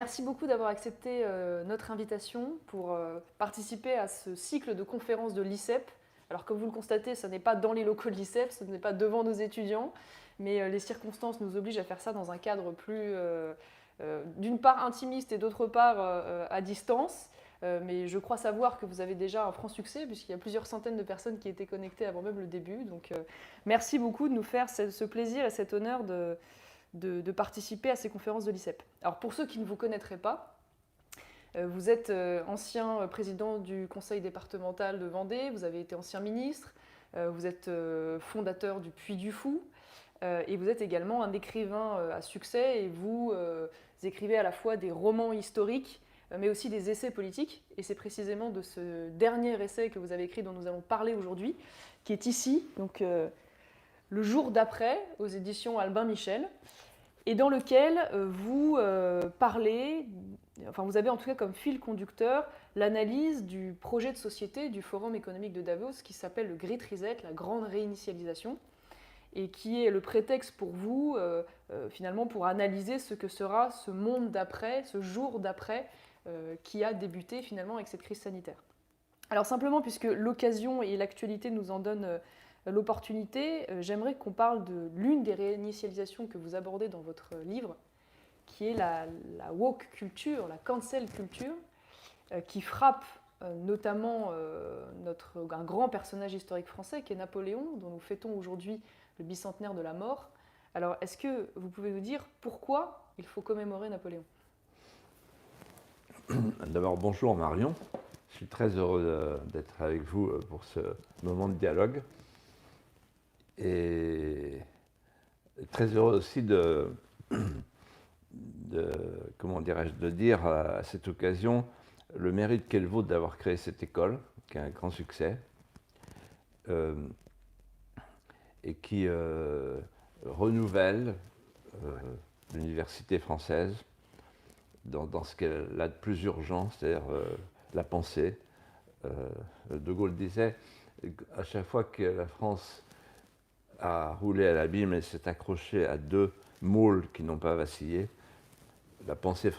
Merci beaucoup d'avoir accepté notre invitation pour participer à ce cycle de conférences de l'ICEP. Alors comme vous le constatez, ce n'est pas dans les locaux de l'ICEP, ce n'est pas devant nos étudiants, mais les circonstances nous obligent à faire ça dans un cadre plus, d'une part intimiste et d'autre part à distance. Mais je crois savoir que vous avez déjà un franc succès puisqu'il y a plusieurs centaines de personnes qui étaient connectées avant même le début. Donc merci beaucoup de nous faire ce plaisir et cet honneur de participer à ces conférences de l'ICEP. Alors pour ceux qui ne vous connaîtraient pas, vous êtes ancien président du conseil départemental de Vendée, vous avez été ancien ministre, vous êtes fondateur du Puy du Fou, et vous êtes également un écrivain à succès, et vous écrivez à la fois des romans historiques, mais aussi des essais politiques, et c'est précisément de ce dernier essai que vous avez écrit dont nous allons parler aujourd'hui, qui est ici, donc Le jour d'après, aux éditions Albin Michel, et dans lequel vous parlez, enfin vous avez en tout cas comme fil conducteur l'analyse du projet de société du Forum économique de Davos qui s'appelle le Great Reset, la grande réinitialisation, et qui est le prétexte pour vous, finalement, pour analyser ce que sera ce monde d'après, ce jour d'après, qui a débuté finalement avec cette crise sanitaire. Alors simplement, puisque l'occasion et l'actualité nous en donnent l'opportunité, j'aimerais qu'on parle de l'une des réinitialisations que vous abordez dans votre livre, qui est la woke culture, la cancel culture, qui frappe notamment un grand personnage historique français qui est Napoléon, dont nous fêtons aujourd'hui le bicentenaire de la mort. Alors, est-ce que vous pouvez nous dire pourquoi il faut commémorer Napoléon? D'abord, bonjour Marion. Je suis très heureux d'être avec vous pour ce moment de dialogue. Et très heureux aussi comment dirais-je, de dire à cette occasion le mérite qu'elle vaut d'avoir créé cette école, qui a un grand succès, et qui renouvelle l'université française dans ce qu'elle a de plus urgent, c'est-à-dire la pensée. De Gaulle disait, à chaque fois que la France a roulé à l'abîme, elle s'est accrochée à deux môles qui n'ont pas vacillé, la pensée,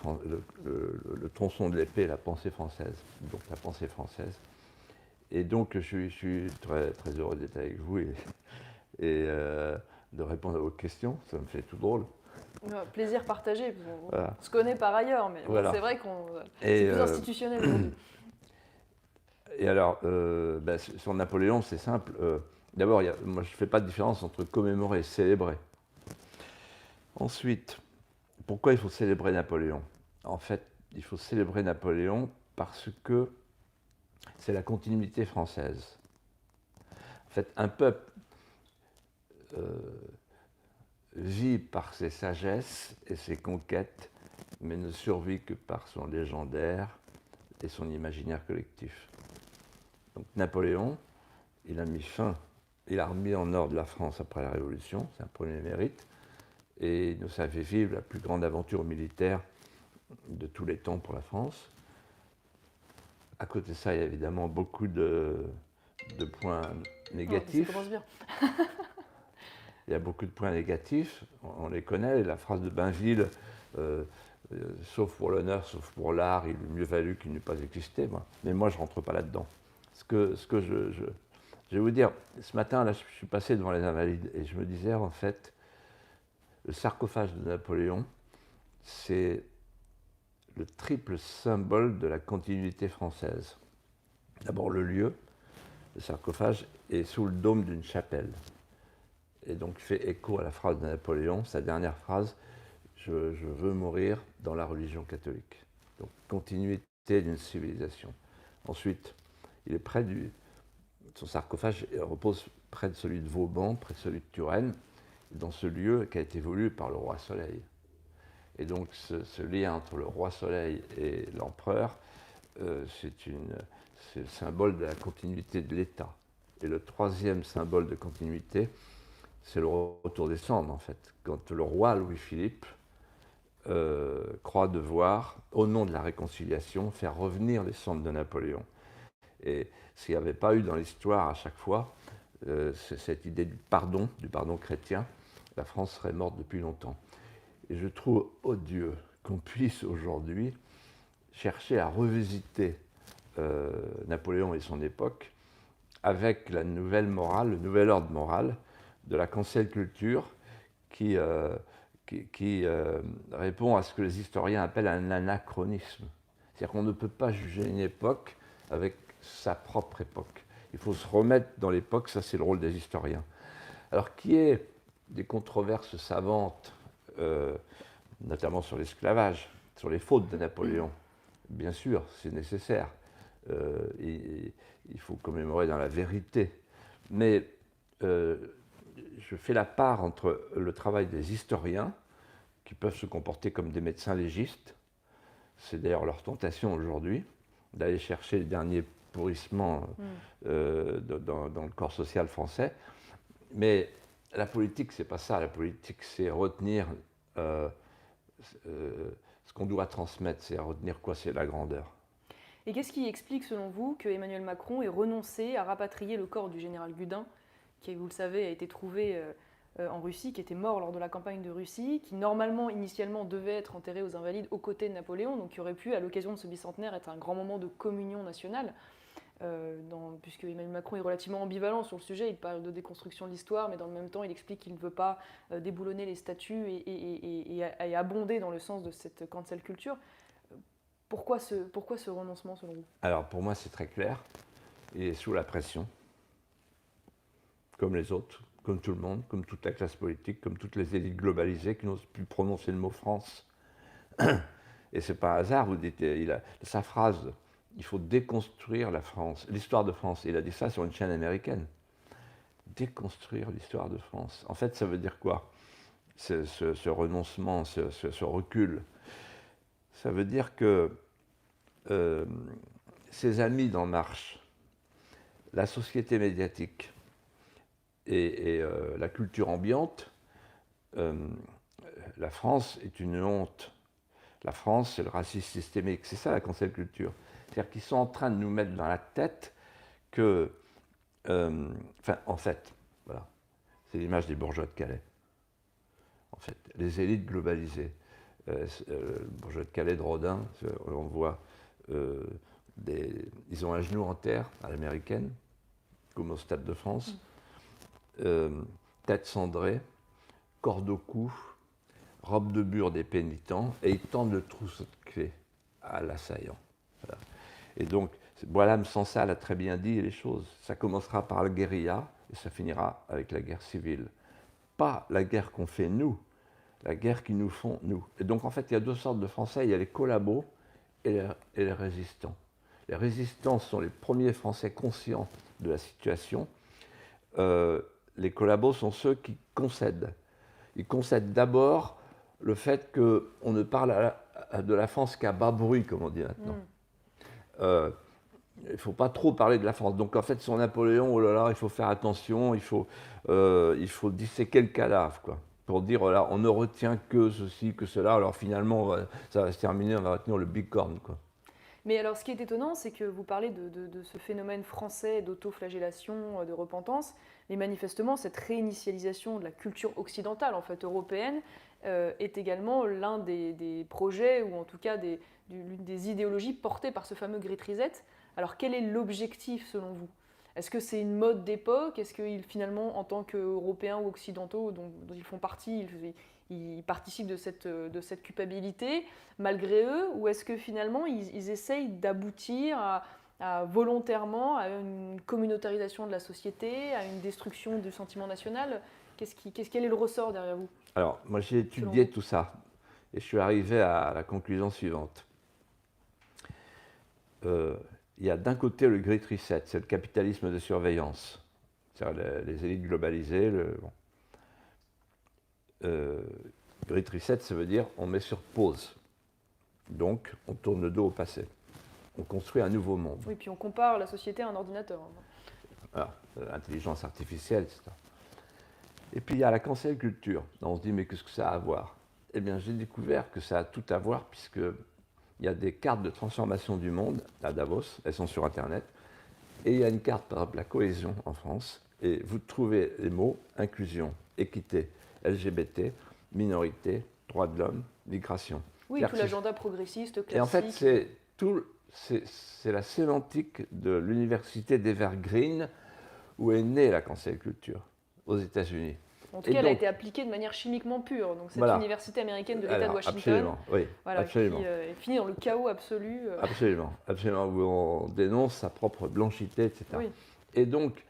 le tronçon de l'épée, la pensée française. Donc la pensée française. Et donc je suis très, très heureux d'être avec vous et de répondre à vos questions. Ça me fait tout drôle. Plaisir partagé. Voilà. On se connaît par ailleurs, mais Voilà. c'est vrai que c'est plus institutionnel aujourd'hui. Et alors, sur Napoléon, c'est simple. D'abord, moi, je ne fais pas de différence entre commémorer et célébrer. Ensuite, pourquoi il faut célébrer Napoléon? En fait, il faut célébrer Napoléon parce que c'est la continuité française. En fait, un peuple vit par ses sagesses et ses conquêtes, mais ne survit que par son légendaire et son imaginaire collectif. Donc Napoléon, il a remis en ordre la France après la Révolution, c'est un premier mérite, et il nous a fait vivre la plus grande aventure militaire de tous les temps pour la France. À côté de ça, il y a évidemment beaucoup de points négatifs. Ça commence bien. Il y a beaucoup de points négatifs, on les connaît. La phrase de Bainville, sauf pour l'honneur, sauf pour l'art, il eût mieux valu qu'il n'eût pas existé. Mais moi, je ne rentre pas là-dedans. Ce que je vais vous dire, ce matin, là, je suis passé devant les Invalides et je me disais, en fait, le sarcophage de Napoléon, c'est le triple symbole de la continuité française. D'abord, le lieu, le sarcophage est sous le dôme d'une chapelle. Et donc, il fait écho à la phrase de Napoléon, sa dernière phrase, je veux mourir dans la religion catholique. Donc, continuité d'une civilisation. Ensuite, il est près son sarcophage repose près de celui de Vauban, près de celui de Turenne, dans ce lieu qui a été voulu par le roi Soleil. Et donc ce lien entre le roi Soleil et l'empereur, c'est le symbole de la continuité de l'État. Et le troisième symbole de continuité, c'est le retour des cendres, en fait. Quand le roi Louis-Philippe croit devoir, au nom de la réconciliation, faire revenir les cendres de Napoléon. Et s'il n'y avait pas eu dans l'histoire à chaque fois cette idée du pardon chrétien, la France serait morte depuis longtemps. Et je trouve odieux qu'on puisse aujourd'hui chercher à revisiter Napoléon et son époque avec la nouvelle morale, le nouvel ordre moral de la cancel culture qui répond à ce que les historiens appellent un anachronisme. C'est-à-dire qu'on ne peut pas juger une époque avec sa propre époque. Il faut se remettre dans l'époque, ça c'est le rôle des historiens. Alors qu'il y ait des controverses savantes, notamment sur l'esclavage, sur les fautes de Napoléon, bien sûr, c'est nécessaire. Il faut commémorer dans la vérité. Mais je fais la part entre le travail des historiens, qui peuvent se comporter comme des médecins légistes, c'est d'ailleurs leur tentation aujourd'hui, d'aller chercher les derniers pourrissements dans le corps social français. Mais la politique, c'est pas ça. La politique, c'est retenir ce qu'on doit transmettre. C'est retenir quoi? C'est la grandeur. Et qu'est-ce qui explique, selon vous, que Emmanuel Macron ait renoncé à rapatrier le corps du général Gudin, qui, vous le savez, a été trouvé en Russie, qui était mort lors de la campagne de Russie, qui normalement, initialement, devait être enterré aux Invalides aux côtés de Napoléon, donc qui aurait pu, à l'occasion de ce bicentenaire, être un grand moment de communion nationale, puisque Emmanuel Macron est relativement ambivalent sur le sujet. Il parle de déconstruction de l'histoire, mais dans le même temps, il explique qu'il ne veut pas déboulonner les statues et abonder dans le sens de cette cancel culture. Pourquoi ce renoncement, selon vous? Alors, pour moi, c'est très clair. Il est sous la pression, comme les autres, comme tout le monde, comme toute la classe politique, comme toutes les élites globalisées qui n'osent plus prononcer le mot France. Et c'est pas un hasard, vous dites, sa phrase, il faut déconstruire la France, l'histoire de France. Il a dit ça sur une chaîne américaine. Déconstruire l'histoire de France. En fait, ça veut dire quoi? Ce renoncement, ce recul. Ça veut dire que ses amis d'En Marche, la société médiatique et la culture ambiante, la France est une honte. La France, c'est le racisme systémique. C'est ça la cancel culture. C'est-à-dire qu'ils sont en train de nous mettre dans la tête que... en fait, voilà, c'est l'image des bourgeois de Calais. En fait, les élites globalisées. Le bourgeois de Calais de Rodin, on voit, ils ont un genou en terre à l'américaine, comme au Stade de France, tête cendrée, corde au cou, robe de bure des pénitents, et ils tendent le trousseau de clés à l'assaillant. Voilà. Et donc, Boilham Sansal a très bien dit les choses. Ça commencera par la guérilla et ça finira avec la guerre civile. Pas la guerre qu'on fait nous, la guerre qu'ils nous font nous. Et donc, en fait, il y a deux sortes de Français. Il y a les collabos et les résistants. Les résistants sont les premiers Français conscients de la situation. Les collabos sont ceux qui concèdent. Ils concèdent d'abord le fait qu'on ne parle de la France qu'à bas bruit, comme on dit maintenant. Il ne faut pas trop parler de la France. Donc en fait, sur Napoléon, oh là là, il faut faire attention, il faut disséquer le cadavre, quoi, pour dire, voilà, on ne retient que ceci, que cela, alors finalement, ça va se terminer, on va retenir le bicorne, quoi. Mais alors, ce qui est étonnant, c'est que vous parlez de ce phénomène français d'autoflagellation, de repentance, mais manifestement, cette réinitialisation de la culture occidentale, en fait européenne, est également l'un des projets, ou en tout cas l'une des idéologies portées par ce fameux Great Reset. Alors, quel est l'objectif, selon vous? Est-ce que c'est une mode d'époque? Est-ce qu'ils, finalement, en tant qu'Européens ou Occidentaux, dont ils font partie, ils participent de cette culpabilité, malgré eux? Ou est-ce que, finalement, ils essayent d'aboutir volontairement à une communautarisation de la société, à une destruction du sentiment national? Quel est le ressort derrière vous? Alors, moi, j'ai étudié tout ça, et je suis arrivé à la conclusion suivante. Il y a d'un côté le Great Reset, c'est le capitalisme de surveillance, c'est-à-dire les élites globalisées. Great Reset, ça veut dire on met sur pause. Donc, on tourne le dos au passé. On construit un nouveau monde. Oui, puis on compare la société à un ordinateur. Voilà, l'intelligence artificielle, etc. Et puis il y a la cancel culture. On se dit, mais qu'est-ce que ça a à voir? Eh bien, j'ai découvert que ça a tout à voir, puisque il y a des cartes de transformation du monde à Davos, elles sont sur Internet, et il y a une carte, par exemple, la cohésion en France, et vous trouvez les mots inclusion, équité, LGBT, minorité, droits de l'homme, migration. Oui, tout l'agenda progressiste, classique. Et en fait, c'est la sémantique de l'université d'Evergreen où est née la cancel culture, aux États-Unis. En tout cas, elle a été appliquée de manière chimiquement pure. Donc cette université américaine de l'État de Washington, absolument, oui, voilà, absolument. qui est finie dans le chaos absolu. Absolument, absolument, où on dénonce sa propre blanchité, etc. Oui. Et donc,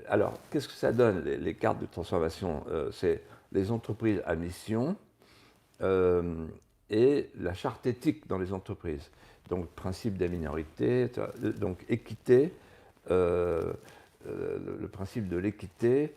alors, qu'est-ce que ça donne, les cartes de transformation? C'est les entreprises à mission et la charte éthique dans les entreprises. Donc, principe des minorités, donc équité, le principe de l'équité,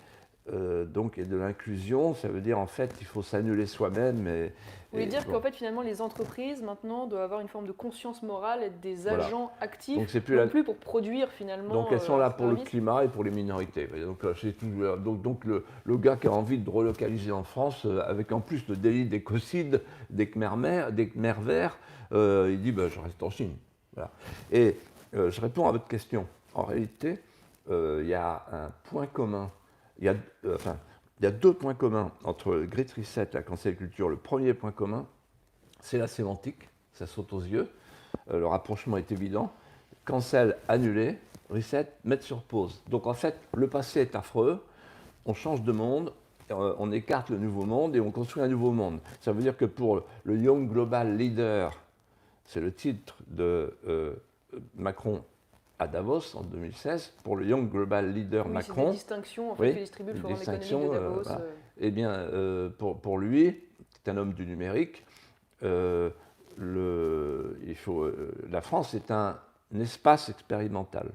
donc, et de l'inclusion, ça veut dire en fait il faut s'annuler soi-même. Vous voulez dire qu'en fait finalement les entreprises maintenant doivent avoir une forme de conscience morale, être des agents actifs, donc c'est plus pour produire finalement. Donc elles sont là pour le climat et pour les minorités. Donc le gars qui a envie de relocaliser en France, avec en plus le délit d'écocide des Khmers verts, il dit je reste en Chine. Voilà. Et je réponds à votre question. En réalité, il y a un point commun. Il y a deux points communs entre le Great Reset et la cancel culture. Le premier point commun, c'est la sémantique, ça saute aux yeux. Le rapprochement est évident. Cancel, annuler, reset, mettre sur pause. Donc en fait, le passé est affreux, on change de monde, on écarte le nouveau monde et on construit un nouveau monde. Ça veut dire que pour le Young Global Leader, c'est le titre de Macron à Davos en 2016, pour le Young Global Leader Macron. C'est des distinctions en fait, que distribue le Forum économique de Davos. Voilà. Eh bien, pour lui, qui est un homme du numérique, la France est un espace expérimental.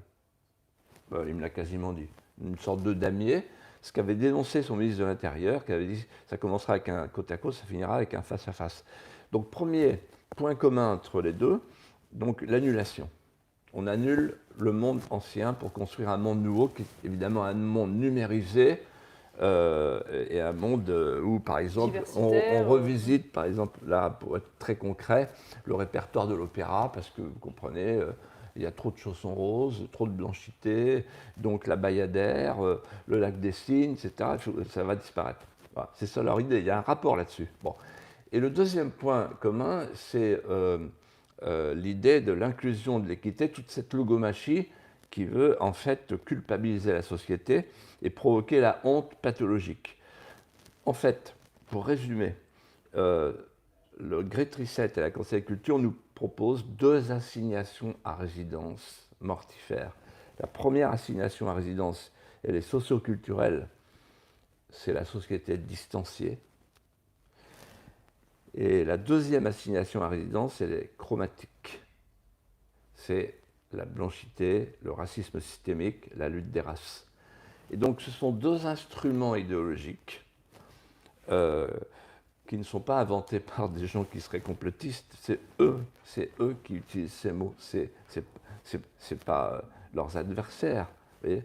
Il me l'a quasiment dit. Une sorte de damier, ce qu'avait dénoncé son ministre de l'Intérieur, qui avait dit ça commencera avec un côte à côte, ça finira avec un face à face. Donc, premier point commun entre les deux, donc l'annulation. On annule le monde ancien pour construire un monde nouveau, qui est évidemment un monde numérisé et un monde où, par exemple, on revisite, par exemple, là, pour être très concret, le répertoire de l'opéra, parce que, vous comprenez, il y a trop de chaussons roses, trop de blanchité, donc la Bayadère, le lac des Cygnes, etc., ça va disparaître. Voilà, c'est ça leur idée, il y a un rapport là-dessus. Bon. Et le deuxième point commun, c'est l'idée de l'inclusion, de l'équité, toute cette logomachie qui veut en fait culpabiliser la société et provoquer la honte pathologique. En fait, pour résumer, le Great Reset et la cancel culture nous proposent deux assignations à résidence mortifères. La première assignation à résidence, elle est socio-culturelle, c'est la société distanciée. Et la deuxième assignation à résidence, elle est chromatique. C'est la blanchité, le racisme systémique, la lutte des races. Et donc ce sont deux instruments idéologiques qui ne sont pas inventés par des gens qui seraient complotistes, c'est eux qui utilisent ces mots, c'est pas leurs adversaires. Vous voyez,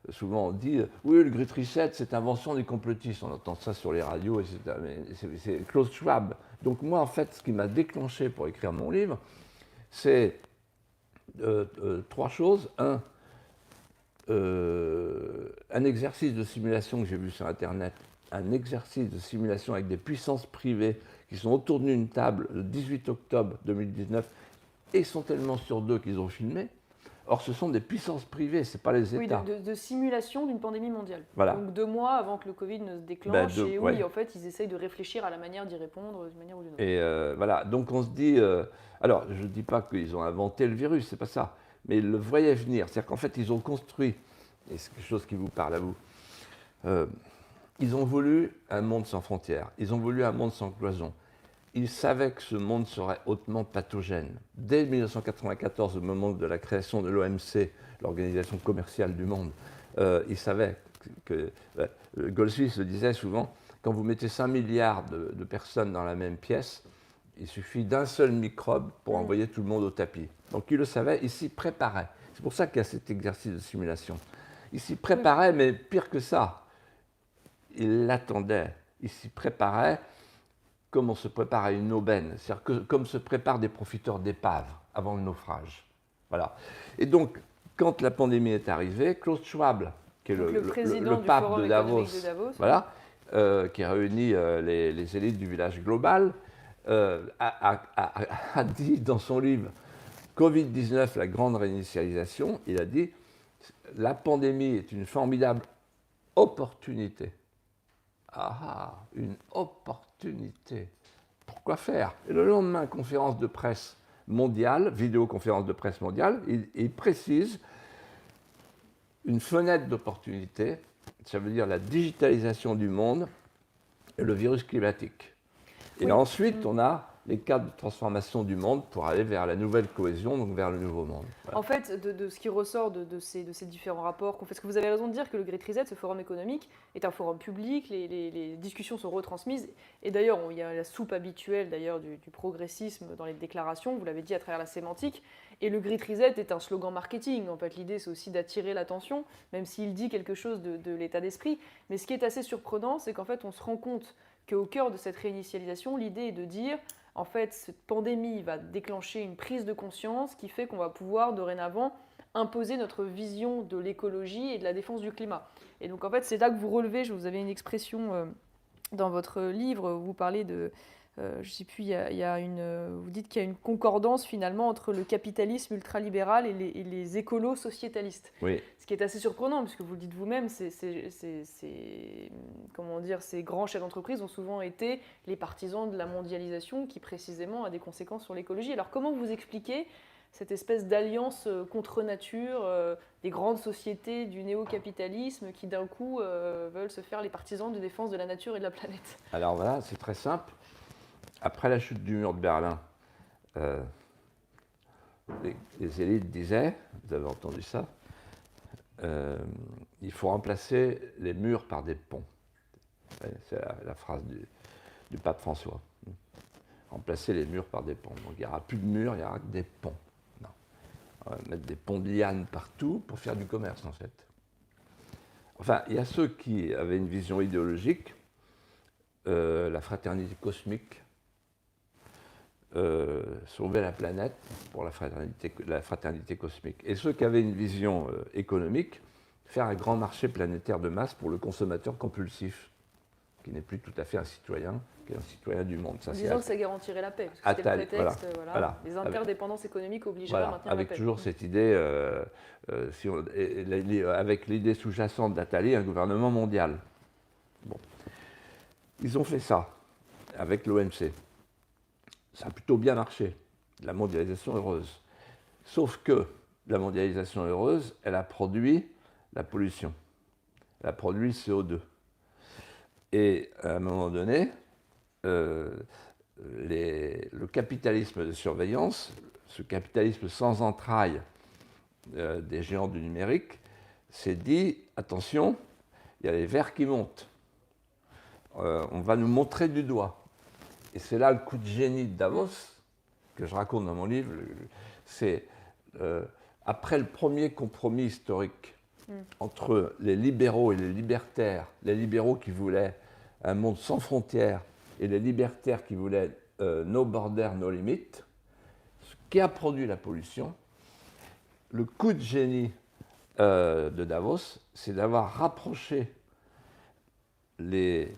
souvent on dit oui, le Great Reset, c'est invention des complotistes. On entend ça sur les radios, etc. Mais c'est Klaus Schwab. Donc moi, en fait, ce qui m'a déclenché pour écrire mon livre, c'est trois choses. Un exercice de simulation que j'ai vu sur Internet, un exercice de simulation avec des puissances privées qui sont autour d'une table le 18 octobre 2019 et sont tellement sur d'eux qu'ils ont filmé. Or, ce sont des puissances privées, ce n'est pas les États. Oui, de simulation d'une pandémie mondiale. Voilà. Donc 2 mois avant que le Covid ne se déclenche, et oui, en fait, ils essayent de réfléchir à la manière d'y répondre d'une manière ou d'une autre. Et voilà, donc on se dit... alors, je ne dis pas qu'ils ont inventé le virus, c'est pas ça, mais le voyaient venir. C'est-à-dire qu'en fait, ils ont construit, et c'est quelque chose qui vous parle à vous, ils ont voulu un monde sans frontières, ils ont voulu un monde sans cloisons. Ils savaient que ce monde serait hautement pathogène. Dès 1994, au moment de la création de l'OMC, l'Organisation commerciale du monde, ils savaient que... Goldsmith le disait souvent, quand vous mettez 5 milliards de personnes dans la même pièce, il suffit d'un seul microbe pour envoyer tout le monde au tapis. Donc ils le savaient, ils s'y préparaient. C'est pour ça qu'il y a cet exercice de simulation. Ils s'y préparaient, mais pire que ça, ils l'attendaient. Ils s'y préparaient comme on se prépare à une aubaine, c'est-à-dire comme se préparent des profiteurs d'épave avant le naufrage. Voilà. Et donc, quand la pandémie est arrivée, Klaus Schwab, qui est le pape de Davos, voilà, qui réunit les élites du village global, a dit dans son livre Covid-19, la grande réinitialisation, il a dit la pandémie est une formidable opportunité. Une opportunité. Pourquoi faire? Et le lendemain, conférence de presse mondiale, vidéoconférence de presse mondiale, il précise une fenêtre d'opportunité, ça veut dire la digitalisation du monde et le virus climatique. Et oui. ensuite, on a les cadres de transformation du monde pour aller vers la nouvelle cohésion, donc vers le nouveau monde. Voilà. En fait, de ce qui ressort de ces différents rapports, parce que vous avez raison de dire que le Great Reset, ce forum économique, est un forum public, les discussions sont retransmises, et d'ailleurs, il y a la soupe habituelle d'ailleurs du progressisme dans les déclarations, vous l'avez dit à travers la sémantique, et le Great Reset est un slogan marketing. En fait, l'idée, c'est aussi d'attirer l'attention, même s'il dit quelque chose de l'état d'esprit. Mais ce qui est assez surprenant, c'est qu'en fait, on se rend compte qu'au cœur de cette réinitialisation, l'idée est de dire, en fait, cette pandémie va déclencher une prise de conscience qui fait qu'on va pouvoir dorénavant imposer notre vision de l'écologie et de la défense du climat. Et donc, en fait, c'est là que vous relevez, vous avez une expression dans votre livre, où vous parlez de... je ne sais plus, vous dites qu'il y a une concordance finalement entre le capitalisme ultralibéral et les écolos sociétalistes. Oui. Ce qui est assez surprenant, puisque vous le dites vous-même, comment dire, ces grands chefs d'entreprise ont souvent été les partisans de la mondialisation qui précisément a des conséquences sur l'écologie. Alors comment vous expliquez cette espèce d'alliance contre nature des grandes sociétés du néo-capitalisme qui d'un coup veulent se faire les partisans de défense de la nature et de la planète? Alors voilà, c'est très simple. Après la chute du mur de Berlin, les élites disaient, vous avez entendu ça, il faut remplacer les murs par des ponts. C'est la phrase du pape François. Remplacer les murs par des ponts. Donc il n'y aura plus de murs, il n'y aura que des ponts. Non. On va mettre des ponts de lianes partout pour faire du commerce en fait. Enfin, il y a ceux qui avaient une vision idéologique, la fraternité cosmique, sauver la planète pour la fraternité cosmique. Et ceux qui avaient une vision économique, faire un grand marché planétaire de masse pour le consommateur compulsif, qui n'est plus tout à fait un citoyen, qui est un citoyen du monde. En disant que ça garantirait la paix, parce que c'était le prétexte, voilà. Les interdépendances économiques obligeraient à maintenir la paix. Avec toujours cette idée, avec l'idée sous-jacente d'Attali, un gouvernement mondial. Bon. Ils ont fait ça avec l'OMC. Ça a plutôt bien marché, la mondialisation heureuse. Sauf que la mondialisation heureuse, elle a produit la pollution. Elle a produit le CO2. Et à un moment donné, le capitalisme de surveillance, ce capitalisme sans entrailles des géants du numérique, s'est dit, attention, il y a les vers qui montent. On va nous montrer du doigt. Et c'est là le coup de génie de Davos, que je raconte dans mon livre. C'est après le premier compromis historique entre les libéraux et les libertaires, les libéraux qui voulaient un monde sans frontières et les libertaires qui voulaient no borders, no limites, ce qui a produit la pollution, le coup de génie de Davos, c'est d'avoir rapproché les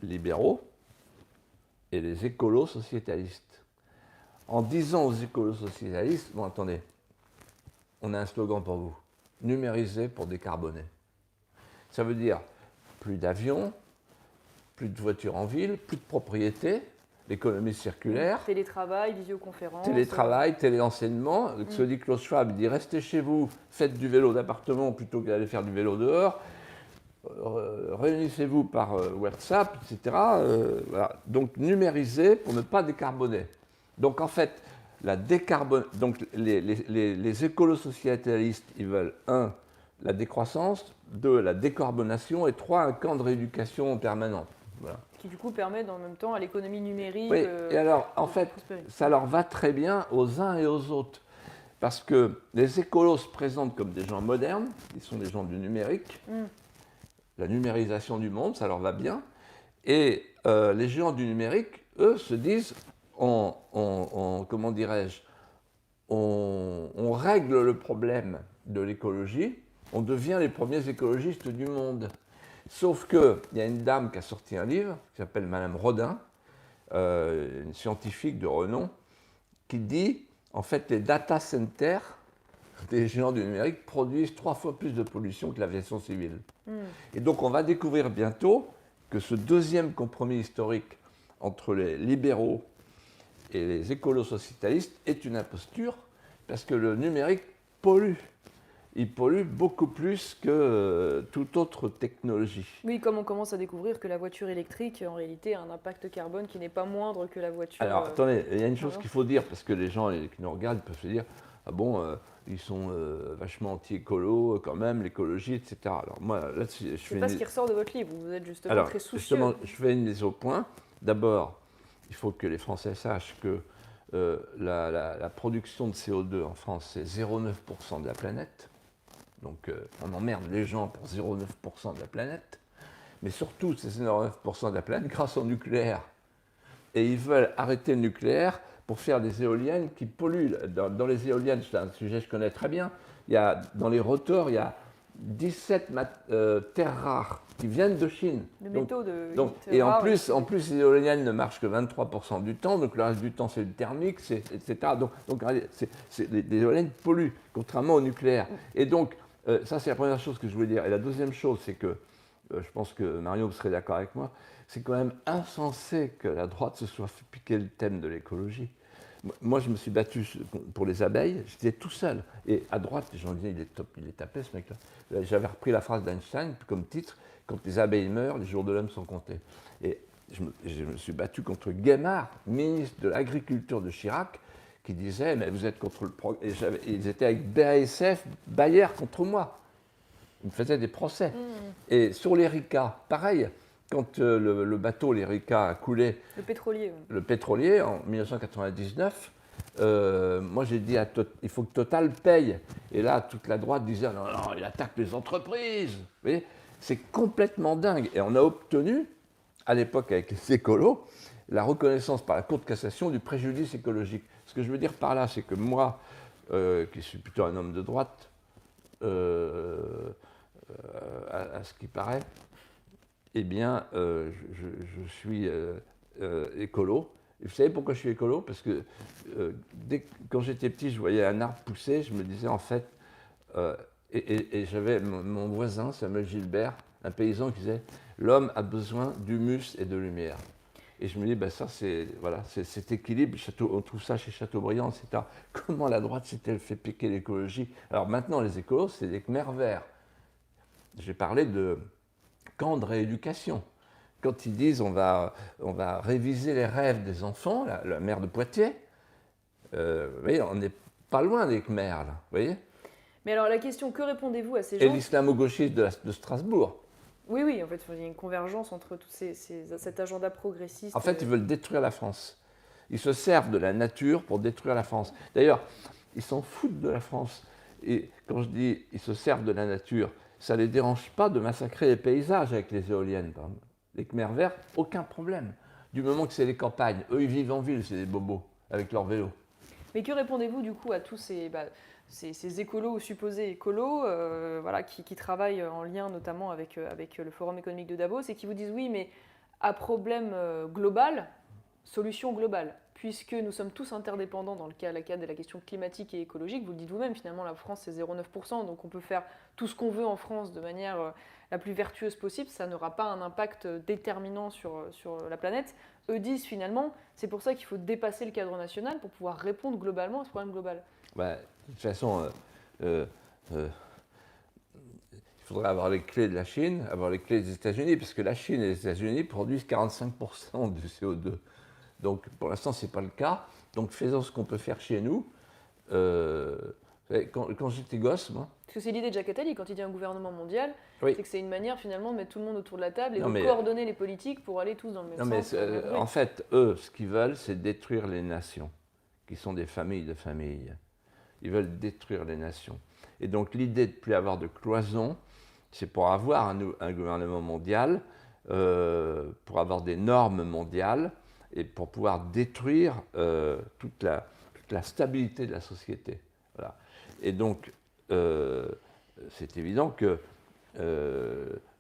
libéraux et les écolos sociétalistes. En disant aux écolos sociétalistes, bon attendez, on a un slogan pour vous, numériser pour décarboner. Ça veut dire plus d'avions, plus de voitures en ville, plus de propriété, l'économie circulaire. Télétravail, visioconférence. Télétravail, téléenseignement. Ce dit Klaus Schwab, il dit restez chez vous, faites du vélo d'appartement plutôt que d'aller faire du vélo dehors. Réunissez-vous par WhatsApp, etc. Voilà. Donc numériser pour ne pas décarboner. Donc en fait, donc les écolo-sociétalistes, ils veulent 1, la décroissance, 2, la décarbonation et 3, un camp de rééducation permanente. Voilà. Qui du coup permet en même temps à l'économie numérique. Oui, et alors en fait, ça leur va très bien aux uns et aux autres. Parce que les écolos se présentent comme des gens modernes, ils sont des gens du numérique. La numérisation du monde, ça leur va bien. Et les géants du numérique, eux, se disent, comment dirais-je, on règle le problème de l'écologie, on devient les premiers écologistes du monde. Sauf qu'il y a une dame qui a sorti un livre, qui s'appelle Madame Rodin, une scientifique de renom, qui dit, en fait, les data centers des géants du numérique produisent 3 fois plus de pollution que l'aviation civile. Et donc, on va découvrir bientôt que ce deuxième compromis historique entre les libéraux et les écolo-sociétalistes est une imposture, parce que le numérique pollue. Il pollue beaucoup plus que toute autre technologie. Oui, comme on commence à découvrir que la voiture électrique, en réalité, a un impact carbone qui n'est pas moindre que la voiture... Alors, attendez, il y a une chose qu'il faut dire, parce que les gens qui nous regardent peuvent se dire « Ah bon, ils sont vachement anti-écolo, quand même, l'écologie, etc. » Alors moi, là-dessus... C'est pas ce qui ressort de votre livre, vous êtes justement très soucieux. Justement, je fais une mise au point. D'abord, il faut que les Français sachent que la production de CO2 en France, c'est 0,9% de la planète. Donc on emmerde les gens pour 0,9% de la planète. Mais surtout, c'est 0,9% de la planète grâce au nucléaire. Et ils veulent arrêter le nucléaire pour faire des éoliennes qui polluent. Dans les éoliennes, c'est un sujet que je connais très bien, dans les rotors, il y a 17 terres rares qui viennent de Chine. De métaux de et en plus, les éoliennes ne marchent que 23% du temps, donc le reste du temps c'est le thermique, etc. Donc les éoliennes polluent, contrairement au nucléaire. Et donc, ça c'est la première chose que je voulais dire. Et la deuxième chose, c'est que, je pense que Mario serait d'accord avec moi, c'est quand même insensé que la droite se soit fait piquer le thème de l'écologie. Moi, je me suis battu pour les abeilles, j'étais tout seul. Et à droite, les gens disaient, il est tapé ce mec-là. J'avais repris la phrase d'Einstein comme titre, quand les abeilles meurent, les jours de l'homme sont comptés. Et je me suis battu contre Guémard, ministre de l'Agriculture de Chirac, qui disait, mais vous êtes contre le progrès. Ils étaient avec BASF, Bayer contre moi. Ils me faisaient des procès. Et sur l'Erika, pareil. Quand le bateau, l'Erika, a coulé, le pétrolier en 1999, moi j'ai dit, il faut que Total paye. Et là, toute la droite disait, non, non, il attaque les entreprises. Vous voyez, c'est complètement dingue. Et on a obtenu, à l'époque avec les écolos, la reconnaissance par la Cour de cassation du préjudice écologique. Ce que je veux dire par là, c'est que moi, qui suis plutôt un homme de droite, à ce qui paraît, eh bien, je suis écolo. Et vous savez pourquoi je suis écolo? Parce que quand j'étais petit, je voyais un arbre pousser, je me disais en fait, et j'avais mon voisin, Samuel Gilbert, un paysan qui disait « L'homme a besoin d'humus et de lumière ». Et je me dis, ben ça, voilà, cet équilibre, on trouve ça chez Chateaubriand, etc. Comment la droite s'est-elle fait piquer l'écologie? Alors maintenant, les écolos, c'est des Khmers verts. J'ai parlé de camp de rééducation. Quand ils disent on va réviser les rêves des enfants, la maire de Poitiers, vous voyez, on n'est pas loin des Khmers, là, vous voyez. Mais alors la question, que répondez-vous à ces gens? Et l'islamo-gauchiste de Strasbourg. Oui, oui, en fait, il y a une convergence entre tout cet agenda progressiste. En fait, ils veulent détruire la France. Ils se servent de la nature pour détruire la France. D'ailleurs, ils s'en foutent de la France. Et quand je dis ils se servent de la nature, ça ne les dérange pas de massacrer les paysages avec les éoliennes. Par exemple. Les Khmers verts, aucun problème. Du moment que c'est les campagnes. Eux, ils vivent en ville, c'est des bobos, avec leur vélo. Mais que répondez-vous du coup à tous ces écolos ou supposés écolos voilà, qui travaillent en lien notamment avec le Forum économique de Davos et qui vous disent oui, mais à problème global, solution globale. Puisque nous sommes tous interdépendants dans le cadre de la question climatique et écologique, vous le dites vous-même, finalement la France c'est 0,9%, donc on peut faire tout ce qu'on veut en France de manière la plus vertueuse possible, ça n'aura pas un impact déterminant sur la planète. Eux disent finalement, c'est pour ça qu'il faut dépasser le cadre national pour pouvoir répondre globalement à ce problème global. Bah, de toute façon, il faudrait avoir les clés de la Chine, avoir les clés des États-Unis, parce que la Chine et les États-Unis produisent 45% du CO2. Donc pour l'instant, ce n'est pas le cas. Donc faisons ce qu'on peut faire chez nous. Quand j'étais gosse, moi... Parce que c'est l'idée de Jacques Attali, quand il dit un gouvernement mondial, oui. C'est que c'est une manière finalement de mettre tout le monde autour de la table et de coordonner les politiques pour aller tous dans le même sens. En fait, eux, ce qu'ils veulent, c'est détruire les nations, qui sont des familles de familles. Ils veulent détruire les nations. Et donc l'idée de ne plus avoir de cloison, c'est pour avoir un gouvernement mondial, pour avoir des normes mondiales, et pour pouvoir détruire toute la stabilité de la société. Voilà. Et donc, c'est évident qu'il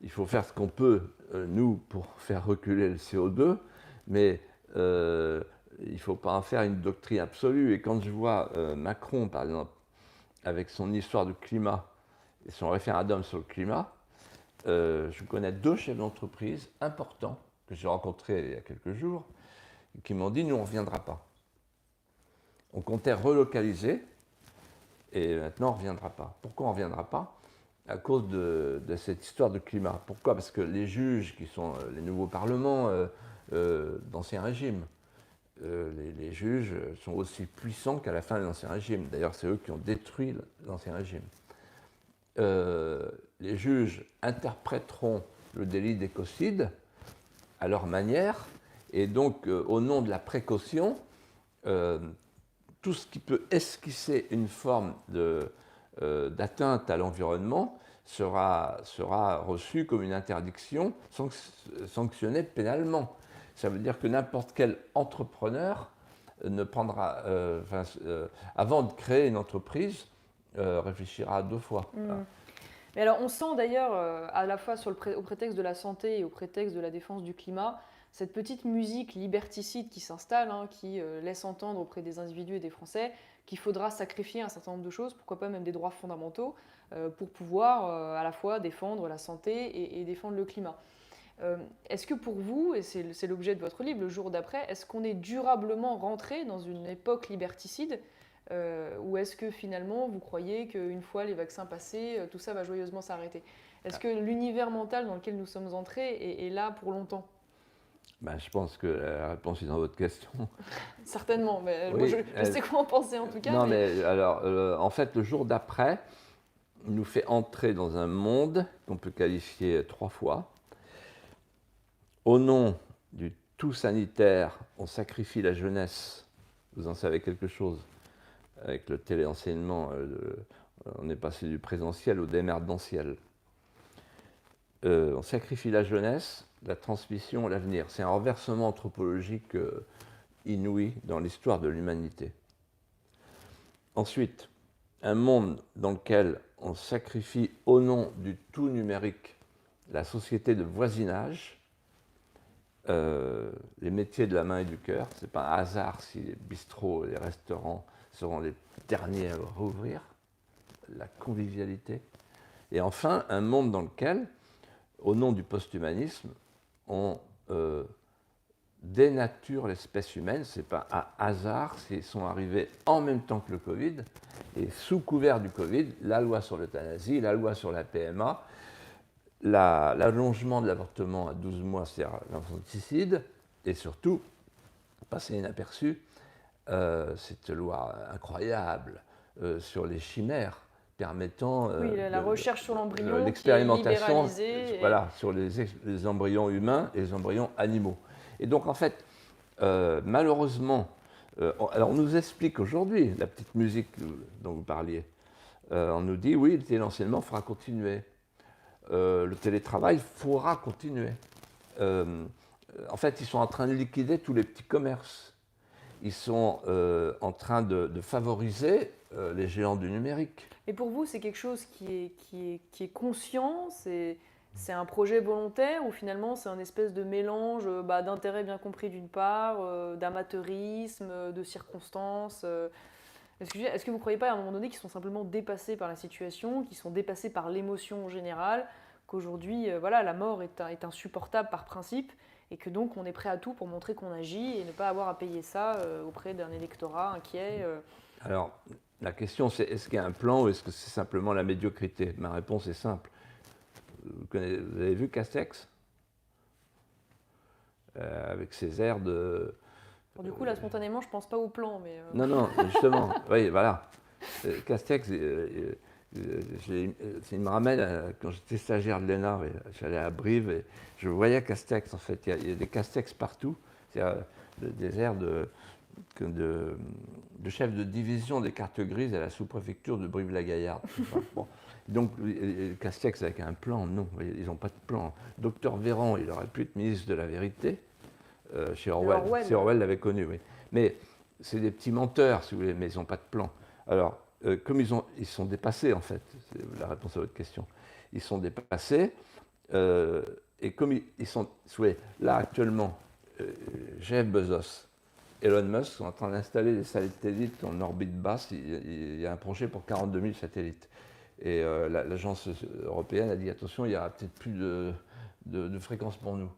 faut faire ce qu'on peut, nous, pour faire reculer le CO2, mais il ne faut pas en faire une doctrine absolue. Et quand je vois Macron, par exemple, avec son histoire du climat et son référendum sur le climat, je connais 2 chefs d'entreprise importants que j'ai rencontrés il y a quelques jours, qui m'ont dit, nous, on ne reviendra pas. On comptait relocaliser, et maintenant, on ne reviendra pas. Pourquoi on ne reviendra pas? À cause de cette histoire de climat. Pourquoi? Parce que les juges, qui sont les nouveaux parlements d'Ancien Régime, les juges sont aussi puissants qu'à la fin de l'Ancien Régime. D'ailleurs, c'est eux qui ont détruit l'Ancien Régime. Les juges interpréteront le délit d'écocide à leur manière, et donc, au nom de la précaution, tout ce qui peut esquisser une forme d'atteinte à l'environnement sera reçu comme une interdiction sanctionnée pénalement. Ça veut dire que n'importe quel entrepreneur ne prendra, avant de créer une entreprise, réfléchira 2 fois. Voilà. Mais alors, on sent d'ailleurs, à la fois au prétexte de la santé et au prétexte de la défense du climat, cette petite musique liberticide qui s'installe, hein, qui laisse entendre auprès des individus et des Français qu'il faudra sacrifier un certain nombre de choses, pourquoi pas même des droits fondamentaux, pour pouvoir à la fois défendre la santé et défendre le climat. Est-ce que pour vous, et c'est l'objet de votre livre, Le jour d'après, est-ce qu'on est durablement rentré dans une époque liberticide, ou est-ce que finalement vous croyez qu'une fois les vaccins passés, tout ça va joyeusement s'arrêter? Est-ce que l'univers mental dans lequel nous sommes entrés est là pour longtemps? Je pense que la réponse est dans votre question. Certainement, mais Oui, moi je sais quoi en penser en tout cas. Non, mais alors, en fait, le jour d'après nous fait entrer dans un monde qu'on peut qualifier 3 fois. Au nom du tout sanitaire, on sacrifie la jeunesse. Vous en savez quelque chose. Avec le téléenseignement, on est passé du présentiel au démerdentiel. On sacrifie la jeunesse, la transmission, l'avenir. C'est un renversement anthropologique inouï dans l'histoire de l'humanité. Ensuite, un monde dans lequel on sacrifie au nom du tout numérique la société de voisinage, les métiers de la main et du cœur. Ce n'est pas un hasard si les bistrots et les restaurants seront les derniers à rouvrir, la convivialité. Et enfin, un monde dans lequel, au nom du post-humanisme, on dénature l'espèce humaine. Ce n'est pas un hasard s'ils sont arrivés en même temps que le Covid, et sous couvert du Covid, la loi sur l'euthanasie, la loi sur la PMA, l'allongement de l'avortement à 12 mois, c'est-à-dire l'infanticide, et surtout, passé inaperçu, cette loi incroyable sur les chimères permettant oui, la recherche sur l'embryon, l'expérimentation voilà, sur les embryons humains et les embryons animaux. Et donc, en fait, malheureusement, alors on nous explique aujourd'hui, la petite musique dont vous parliez, on nous dit, oui, l'enseignement fera continuer. Le télétravail fera continuer. En fait, ils sont en train de liquider tous les petits commerces. Ils sont en train de favoriser les géants du numérique. Et pour vous, c'est quelque chose qui est conscient, c'est un projet volontaire, ou finalement c'est un espèce de mélange d'intérêt bien compris d'une part, d'amateurisme, de circonstances Est-ce que vous ne croyez pas à un moment donné qu'ils sont simplement dépassés par la situation, qu'ils sont dépassés par l'émotion en général, qu'aujourd'hui la mort est insupportable par principe, et que donc on est prêt à tout pour montrer qu'on agit et ne pas avoir à payer ça auprès d'un électorat inquiet Alors, la question c'est, est-ce qu'il y a un plan ou est-ce que c'est simplement la médiocrité? Ma réponse est simple. Vous avez vu Castex avec ses airs de... Bon, du coup, là, spontanément, je ne pense pas au plan, mais... Non, justement, oui, voilà. Castex, il me ramène quand j'étais stagiaire de l'ENA, j'allais à Brive et je voyais Castex, en fait. Il y a des Castex partout. C'est-à-dire des airs de chef de division des cartes grises à la sous-préfecture de Brive-la-Gaillarde. Bon. Donc, Castex avec un plan, non, ils n'ont pas de plan. Docteur Véran, il aurait pu être ministre de la Vérité, chez Orwell, si Orwell l'avait connu, oui. Mais c'est des petits menteurs, si vous voulez, mais ils n'ont pas de plan. Alors, comme ils sont dépassés, en fait, c'est la réponse à votre question, ils sont dépassés, et comme ils sont, là actuellement, Jeff Bezos, Elon Musk sont en train d'installer des satellites en orbite basse. Il y a un projet pour 42 000 satellites. Et l'agence européenne a dit attention, il n'y aura peut-être plus de fréquences pour nous.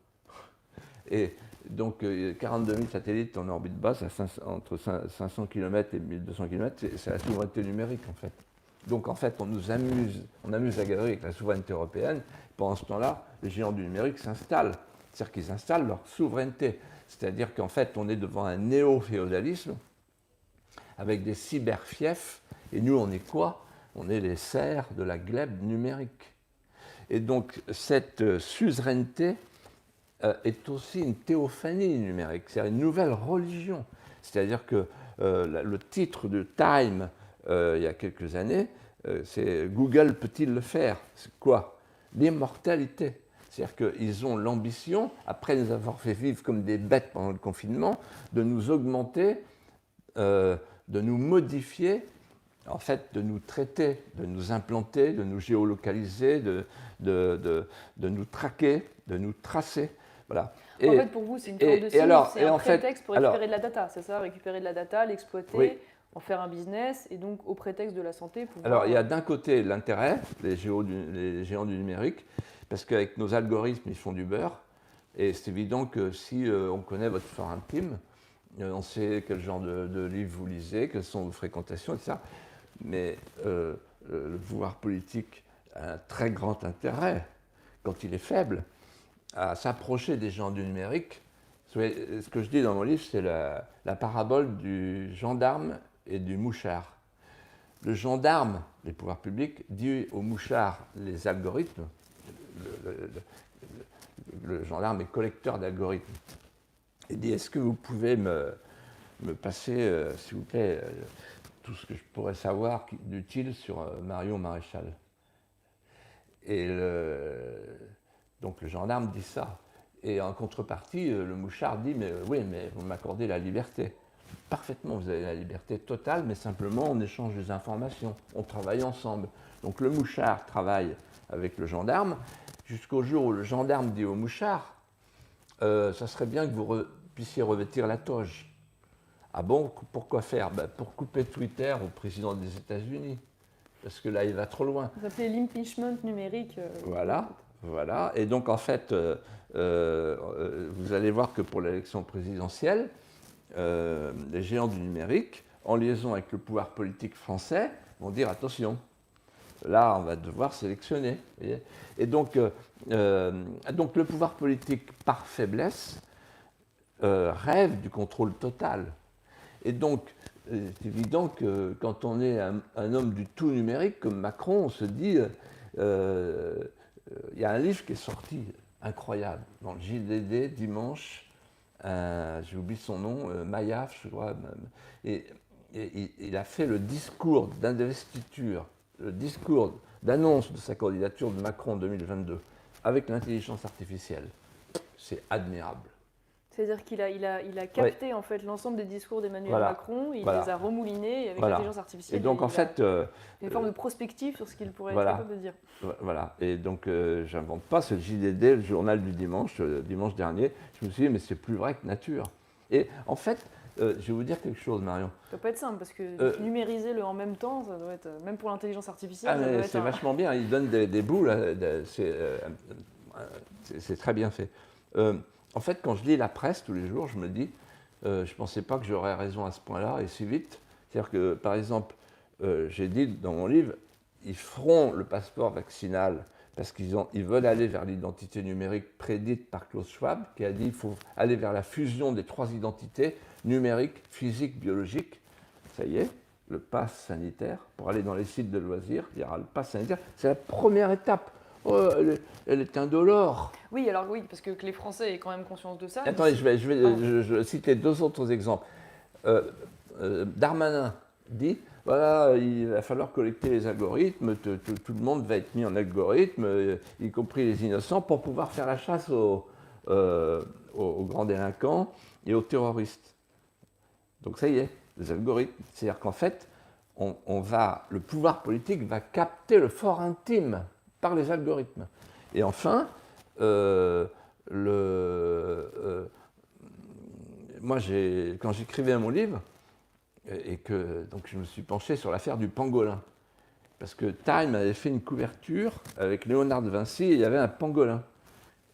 Et donc 42 000 satellites en orbite basse, entre 500 km et 1200 km, c'est la souveraineté numérique en fait. Donc en fait, on amuse la galerie avec la souveraineté européenne. Pendant ce temps-là, les géants du numérique s'installent. C'est-à-dire qu'ils installent leur souveraineté. C'est-à-dire qu'en fait, on est devant un néo-féodalisme avec des cyberfiefs. Et nous, on est quoi? On est les serfs de la glèbe numérique. Et donc, cette suzeraineté est aussi une théophanie numérique, c'est-à-dire une nouvelle religion. C'est-à-dire que le titre de Time, il y a quelques années, c'est « Google peut-il le faire ?» C'est quoi? L'immortalité. C'est-à-dire qu'ils ont l'ambition, après nous avoir fait vivre comme des bêtes pendant le confinement, de nous augmenter, de nous modifier, en fait, de nous traiter, de nous implanter, de nous géolocaliser, de nous traquer, de nous tracer. Voilà. En fait, pour vous, c'est une forme de signe, c'est un prétexte pour récupérer de la data, c'est ça? Récupérer de la data, l'exploiter, oui, en faire un business, et donc au prétexte de la santé. Alors, il y a d'un côté l'intérêt, les géants du numérique, parce qu'avec nos algorithmes, ils font du beurre, et c'est évident que si on connaît votre fort intime, on sait quel genre de livres vous lisez, quelles sont vos fréquentations, etc. Mais le pouvoir politique a un très grand intérêt, quand il est faible, à s'approcher des gens du numérique. Ce que je dis dans mon livre, c'est la parabole du gendarme et du mouchard. Le gendarme, les pouvoirs publics, dit au mouchard les algorithmes. Le gendarme est collecteur d'algorithmes. Il dit, est-ce que vous pouvez me passer, s'il vous plaît, tout ce que je pourrais savoir d'utile sur Marion Maréchal? Et donc le gendarme dit ça. Et en contrepartie, le mouchard dit, mais oui, mais vous m'accordez la liberté. Parfaitement, vous avez la liberté totale, mais simplement on échange des informations, on travaille ensemble. Donc le mouchard travaille avec le gendarme, jusqu'au jour où le gendarme dit au mouchard, ça serait bien que vous puissiez revêtir la toge. Ah bon, pourquoi faire? Pour couper Twitter au président des États-Unis, parce que là il va trop loin. Vous appelez l'impeachment numérique. Voilà. Et donc en fait, vous allez voir que pour l'élection présidentielle, les géants du numérique, en liaison avec le pouvoir politique français, vont dire attention, là on va devoir sélectionner. Voyez. Et donc le pouvoir politique, par faiblesse, rêve du contrôle total. Et donc, c'est évident que quand on est un homme du tout numérique comme Macron, on se dit, il y a un livre qui est sorti, incroyable, dans le JDD dimanche, j'ai oublié son nom, Maillaf, je crois, et il a fait le discours d'investiture, le discours d'annonce de sa candidature de Macron en 2022, avec l'intelligence artificielle. C'est admirable. C'est-à-dire qu'il a capté en fait l'ensemble des discours d'Emmanuel Macron, il les a remoulinés avec l'intelligence artificielle. Et donc en fait, une forme de prospective sur ce qu'il pourrait être capable de dire. Voilà. Et donc j'invente pas, c'est le JDD, le journal du dimanche, dimanche dernier. Je me suis dit mais c'est plus vrai que nature. Et en fait, je vais vous dire quelque chose, Marion. Ça doit pas être simple parce que numériser le en même temps, ça doit être même pour l'intelligence artificielle. C'est vachement bien. Il donne des bouts là, c'est très bien fait. En fait, quand je lis la presse tous les jours, je me dis, je ne pensais pas que j'aurais raison à ce point-là et si vite. C'est-à-dire que, par exemple, j'ai dit dans mon livre, ils feront le passeport vaccinal parce qu'ils veulent aller vers l'identité numérique prédite par Klaus Schwab, qui a dit qu'il faut aller vers la fusion des 3 identités, numérique, physique, biologique. Ça y est, le pass sanitaire, pour aller dans les sites de loisirs, il y aura le pass sanitaire. C'est la première étape. Oh, elle est indolore. Oui, alors oui, parce que les Français aient quand même conscience de ça. Attendez, je vais citer 2 autres exemples. Darmanin dit, voilà, il va falloir collecter les algorithmes, tout le monde va être mis en algorithme, y compris les innocents, pour pouvoir faire la chasse aux grands délinquants et aux terroristes. Donc ça y est, les algorithmes. C'est-à-dire qu'en fait, le pouvoir politique va capter le fort intime par les algorithmes. Et enfin, moi, quand j'écrivais mon livre, et que donc je me suis penché sur l'affaire du pangolin, parce que Time avait fait une couverture avec Léonard de Vinci et il y avait un pangolin.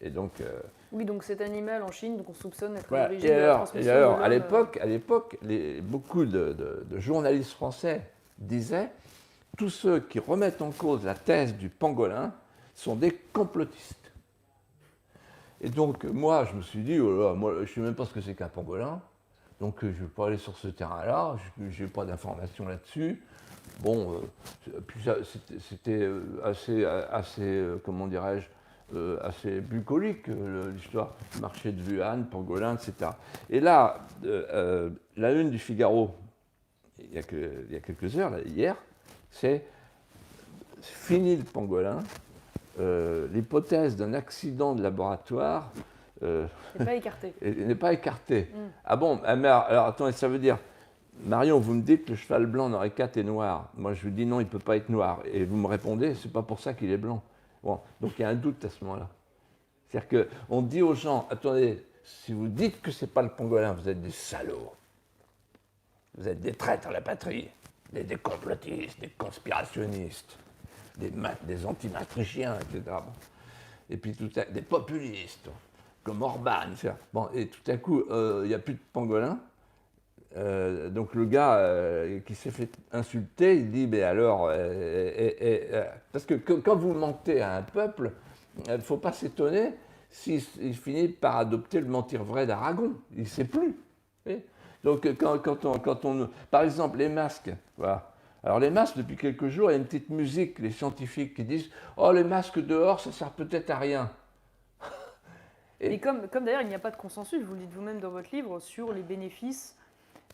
Et donc, Oui, donc cet animal en Chine, donc on soupçonne être à voilà. l'origine de la transmission Et alors, de à l'homme. l'époque, beaucoup de journalistes français disaient tous ceux qui remettent en cause la thèse du pangolin sont des complotistes. Et donc, moi, je me suis dit, oh là, moi, je ne sais même pas ce que c'est qu'un pangolin, donc je ne vais pas aller sur ce terrain-là, je n'ai pas d'informations là-dessus. Bon, puis c'était assez comment dirais-je, assez bucolique, l'histoire du marché de Wuhan, pangolin, etc. Et là, la une du Figaro, il y a quelques heures, là, hier, c'est fini le pangolin, l'hypothèse d'un accident de laboratoire n'est pas écarté. n'est pas écartée. Ah bon, alors attendez, ça veut dire, Marion, vous me dites que le cheval blanc n'aurait qu'à être noir. Moi, je vous dis non, il ne peut pas être noir. Et vous me répondez, c'est pas pour ça qu'il est blanc. Bon, donc il y a un doute à ce moment-là. C'est-à-dire qu'on dit aux gens, attendez, si vous dites que ce n'est pas le pangolin, vous êtes des salauds. Vous êtes des traîtres à la patrie, des complotistes, des conspirationnistes, des anti-maastrichiens, etc. Et puis des populistes, comme Orban. Bon, et tout à coup, il n'y a plus de pangolin. Donc le gars qui s'est fait insulter, il dit, mais alors, parce que quand vous mentez à un peuple, il ne faut pas s'étonner s'il finit par adopter le mentir vrai d'Aragon. Il ne sait plus. Donc quand on... Par exemple, les masques, voilà. Alors les masques, depuis quelques jours, il y a une petite musique, les scientifiques qui disent « Oh, les masques dehors, ça ne sert peut-être à rien ». Et comme d'ailleurs, il n'y a pas de consensus, vous le dites vous-même dans votre livre, sur les bénéfices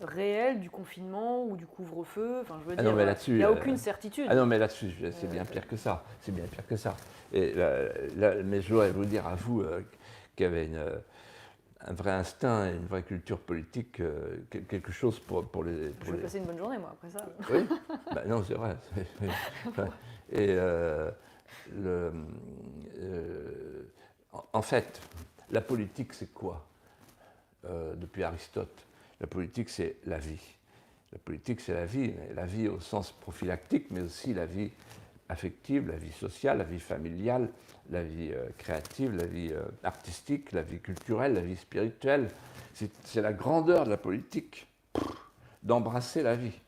réels du confinement ou du couvre-feu. Enfin, je veux dire, il n'y a aucune certitude. Ah non, mais là-dessus, c'est bien pire que ça. C'est bien pire que ça. Et mais je dois vous dire à vous qu'il y avait un vrai instinct et une vraie culture politique, quelque chose pour les... Je vais passer une bonne journée, moi, après ça. Oui, bah, non, c'est vrai. Et en fait, la politique, c'est quoi depuis Aristote? La politique, c'est la vie. La politique, c'est la vie au sens prophylactique, mais aussi la vie affective, la vie sociale, la vie familiale, la vie créative, la vie artistique, la vie culturelle, la vie spirituelle. C'est la grandeur de la politique, d'embrasser la vie.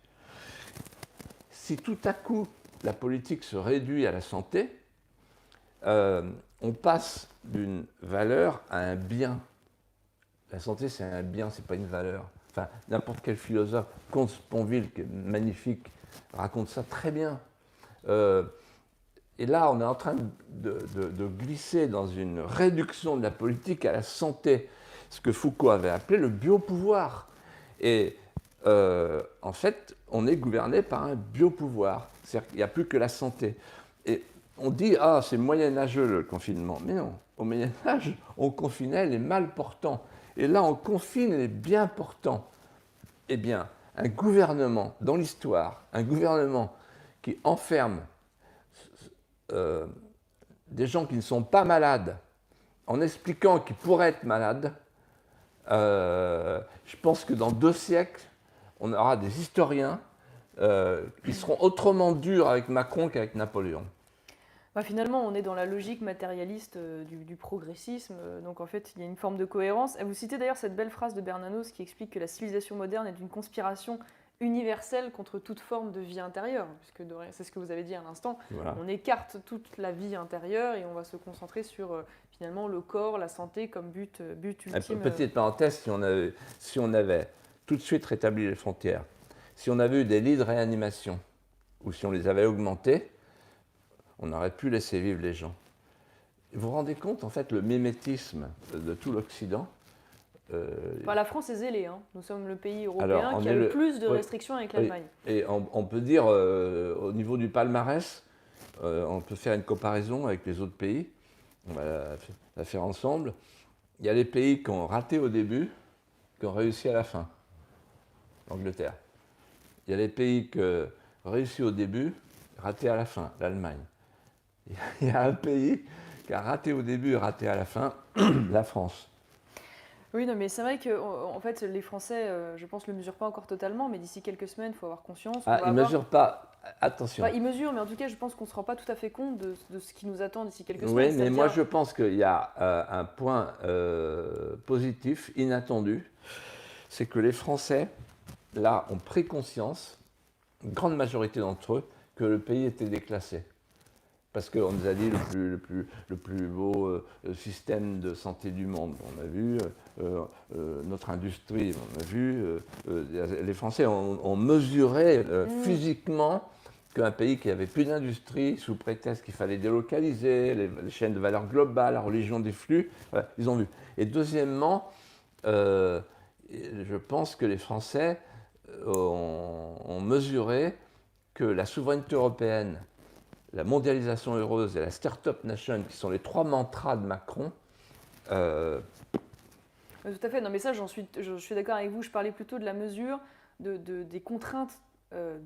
Si tout à coup la politique se réduit à la santé, on passe d'une valeur à un bien. La santé, c'est un bien, c'est pas une valeur. Enfin, n'importe quel philosophe, Comte Sponville, qui est magnifique, raconte ça très bien. Et là, on est en train de glisser dans une réduction de la politique à la santé, ce que Foucault avait appelé le biopouvoir. Et en fait, on est gouverné par un biopouvoir. C'est-à-dire qu'il n'y a plus que la santé. Et on dit, ah, c'est moyenâgeux le confinement. Mais non, au Moyen-Âge, on confinait les mal portants. Et là, on confine les bien portants. Eh bien, un gouvernement, dans l'histoire, un gouvernement qui enferme des gens qui ne sont pas malades, en expliquant qu'ils pourraient être malades, je pense que dans 2 siècles, on aura des historiens qui seront autrement durs avec Macron qu'avec Napoléon. Bah, finalement, on est dans la logique matérialiste du progressisme, donc en fait, il y a une forme de cohérence. Vous citez d'ailleurs cette belle phrase de Bernanos qui explique que la civilisation moderne est une conspiration universelle contre toute forme de vie intérieure, puisque c'est ce que vous avez dit à l'instant. Voilà. On écarte toute la vie intérieure et on va se concentrer sur finalement le corps, la santé comme but ultime. Petite parenthèse, si on avait tout de suite rétabli les frontières, si on avait eu des lits de réanimation, ou si on les avait augmentés, on aurait pu laisser vivre les gens. Vous vous rendez compte, en fait, le mimétisme de tout l'Occident? La France est zélée. Hein. Nous sommes le pays européen qui a le plus de restrictions avec l'Allemagne. Et on peut dire, au niveau du palmarès, on peut faire une comparaison avec les autres pays. On va la faire ensemble. Il y a les pays qui ont raté au début, qui ont réussi à la fin. L'Angleterre. Il y a les pays qui ont réussi au début, raté à la fin. L'Allemagne. Il y a un pays qui a raté au début et raté à la fin, la France. Oui, non, mais c'est vrai que en fait, les Français, je pense, ne le mesurent pas encore totalement, mais d'ici quelques semaines, il faut avoir conscience qu'on Ah, va ils ne avoir. mesurent pas, Enfin, attention. ils mesurent, mais en tout cas, je pense qu'on ne se rend pas tout à fait compte de ce qui nous attend d'ici quelques semaines. Oui, mais moi C'est-à-dire, je pense qu'il y a un point positif, inattendu, c'est que les Français, là, ont pris conscience, une grande majorité d'entre eux, que le pays était déclassé. Parce qu'on nous a dit le plus beau système de santé du monde. On a vu notre industrie, on a vu. Les Français ont mesuré physiquement qu'un pays qui n'avait plus d'industrie, sous prétexte qu'il fallait délocaliser, les chaînes de valeur globale, la religion des flux, voilà, ils ont vu. Et deuxièmement, je pense que les Français ont mesuré que la souveraineté européenne, la mondialisation heureuse et la Startup Nation, qui sont les trois mantras de Macron. Tout à fait, non, mais ça, je suis d'accord avec vous. Je parlais plutôt de la mesure des contraintes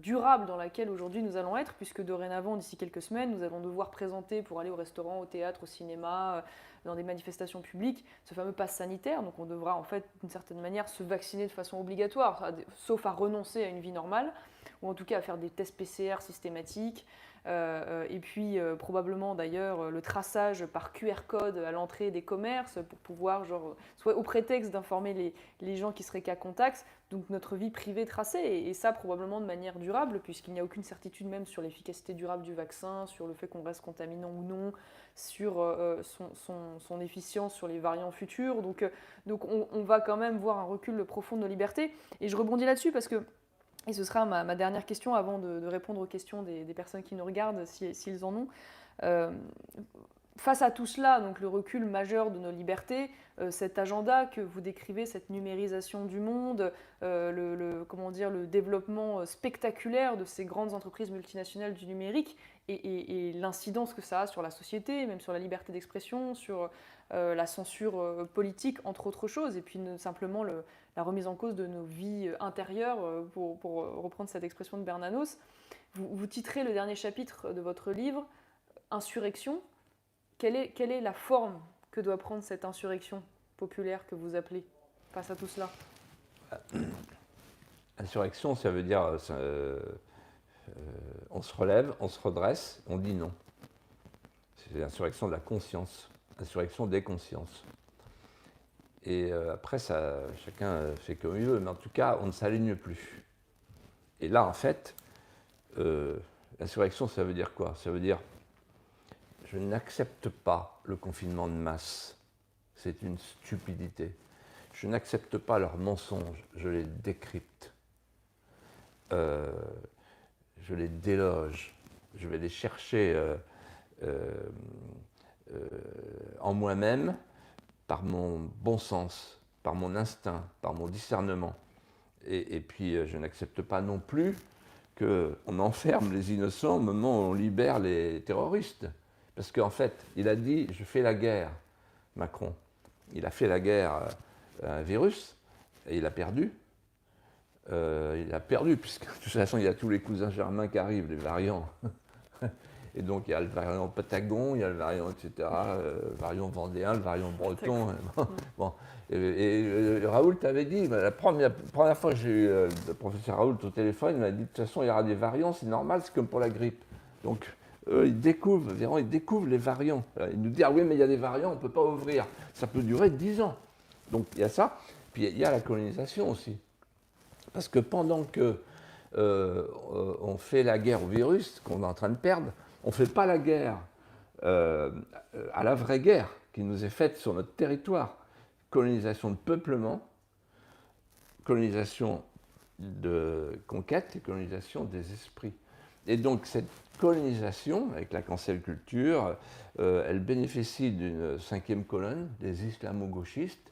durables dans laquelle aujourd'hui nous allons être, puisque dorénavant, d'ici quelques semaines, nous allons devoir présenter pour aller au restaurant, au théâtre, au cinéma, dans des manifestations publiques, ce fameux pass sanitaire. Donc on devra en fait, d'une certaine manière, se vacciner de façon obligatoire, sauf à renoncer à une vie normale, ou en tout cas à faire des tests PCR systématiques. Et puis probablement d'ailleurs le traçage par QR code à l'entrée des commerces pour pouvoir, soit au prétexte d'informer les gens qui seraient cas contact, donc notre vie privée tracée, et ça probablement de manière durable, puisqu'il n'y a aucune certitude même sur l'efficacité durable du vaccin, sur le fait qu'on reste contaminant ou non, sur son efficience sur les variants futurs. Donc on va quand même voir un recul profond de nos libertés. Et je rebondis là-dessus parce que et ce sera ma dernière question avant de répondre aux questions des personnes qui nous regardent, s'ils en ont. Euh, Face à tout cela, donc le recul majeur de nos libertés, cet agenda que vous décrivez, cette numérisation du monde, comment dire, le développement spectaculaire de ces grandes entreprises multinationales du numérique et l'incidence que ça a sur la société, même sur la liberté d'expression, sur la censure politique, entre autres choses, et puis simplement la remise en cause de nos vies intérieures, pour reprendre cette expression de Bernanos. Vous titrez le dernier chapitre de votre livre « Insurrection ». Quelle est la forme que doit prendre cette insurrection populaire que vous appelez face à tout cela? Insurrection, ça veut dire on se relève, on se redresse, on dit non. C'est l'insurrection de la conscience, l'insurrection des consciences. Et après, chacun fait comme il veut, mais en tout cas, on ne s'aligne plus. Et là, en fait, l'insurrection, ça veut dire quoi? Ça veut dire je n'accepte pas le confinement de masse. C'est une stupidité. Je n'accepte pas leurs mensonges, je les décrypte. Je les déloge. Je vais les chercher en moi-même par mon bon sens, par mon instinct, par mon discernement. Et puis, je n'accepte pas non plus qu'on enferme les innocents au moment où on libère les terroristes. Parce qu'en fait, il a dit « je fais la guerre », Macron. Il a fait la guerre à un virus, et il a perdu. Puisque de toute façon, il y a tous les cousins germains qui arrivent, les variants. Et donc, il y a le variant Patagon, il y a le variant, etc., le variant vendéen, le variant breton. Bon. Et Raoult t'avait dit, la première fois que j'ai eu le professeur Raoult au téléphone, il m'a dit « de toute façon, il y aura des variants, c'est normal, c'est comme pour la grippe ». Donc, ils découvrent les variants. Ils nous disent « ah oui, mais il y a des variants, on ne peut pas ouvrir ». Ça peut durer 10 ans. Donc, il y a ça. Puis, il y a la colonisation aussi. Parce que pendant qu'on fait la guerre au virus, qu'on est en train de perdre, on ne fait pas la guerre à la vraie guerre qui nous est faite sur notre territoire. Colonisation de peuplement, colonisation de conquête et colonisation des esprits. Et donc cette colonisation, avec la cancel culture, elle bénéficie d'une cinquième colonne, des islamo-gauchistes,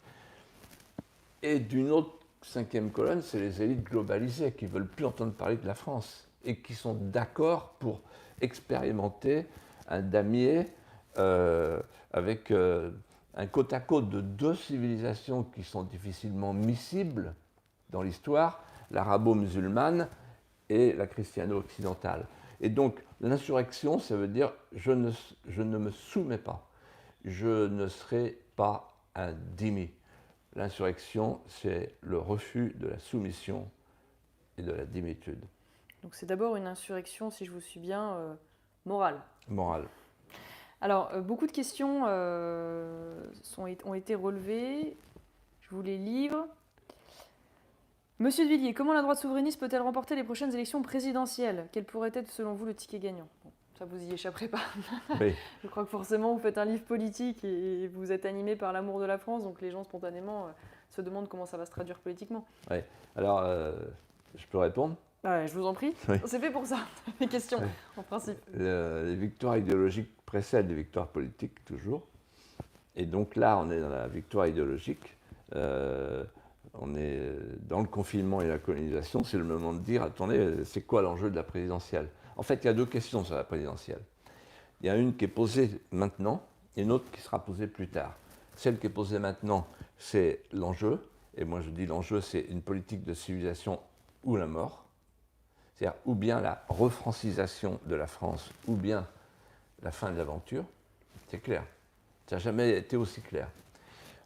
et d'une autre cinquième colonne, c'est les élites globalisées qui ne veulent plus entendre parler de la France et qui sont d'accord pour expérimenter un damier avec un côte à côte de deux civilisations qui sont difficilement miscibles dans l'histoire, l'arabo-musulmane et la christiano-occidentale. Et donc l'insurrection, ça veut dire je ne me soumets pas, je ne serai pas un dhimmi. l'insurrection, c'est le refus de la soumission et de la dimitude. Donc c'est d'abord une insurrection, si je vous suis bien, morale. Morale. Alors, beaucoup de questions ont été relevées. Je vous les livre. Monsieur de Villiers, comment la droite souverainiste peut-elle remporter les prochaines élections présidentielles? Quel pourrait être, selon vous, le ticket gagnant? Bon, ça, vous y échapperez pas. Oui. Je crois que forcément, vous faites un livre politique et vous êtes animé par l'amour de la France, donc les gens, spontanément, se demandent comment ça va se traduire politiquement. Oui. Alors, je peux répondre? Ouais, je vous en prie. Oui. C'est fait pour ça, les questions, en principe. Les victoires idéologiques précèdent les victoires politiques, toujours. Et donc là, on est dans la victoire idéologique. On est dans le confinement et la colonisation. C'est le moment de dire, attendez, c'est quoi l'enjeu de la présidentielle? En fait, il y a deux questions sur la présidentielle. Il y a une qui est posée maintenant et une autre qui sera posée plus tard. Celle qui est posée maintenant, c'est l'enjeu. Et moi, je dis l'enjeu, c'est une politique de civilisation ou la mort. C'est-à-dire ou bien la refrancisation de la France, ou bien la fin de l'aventure. C'est clair. Ça n'a jamais été aussi clair.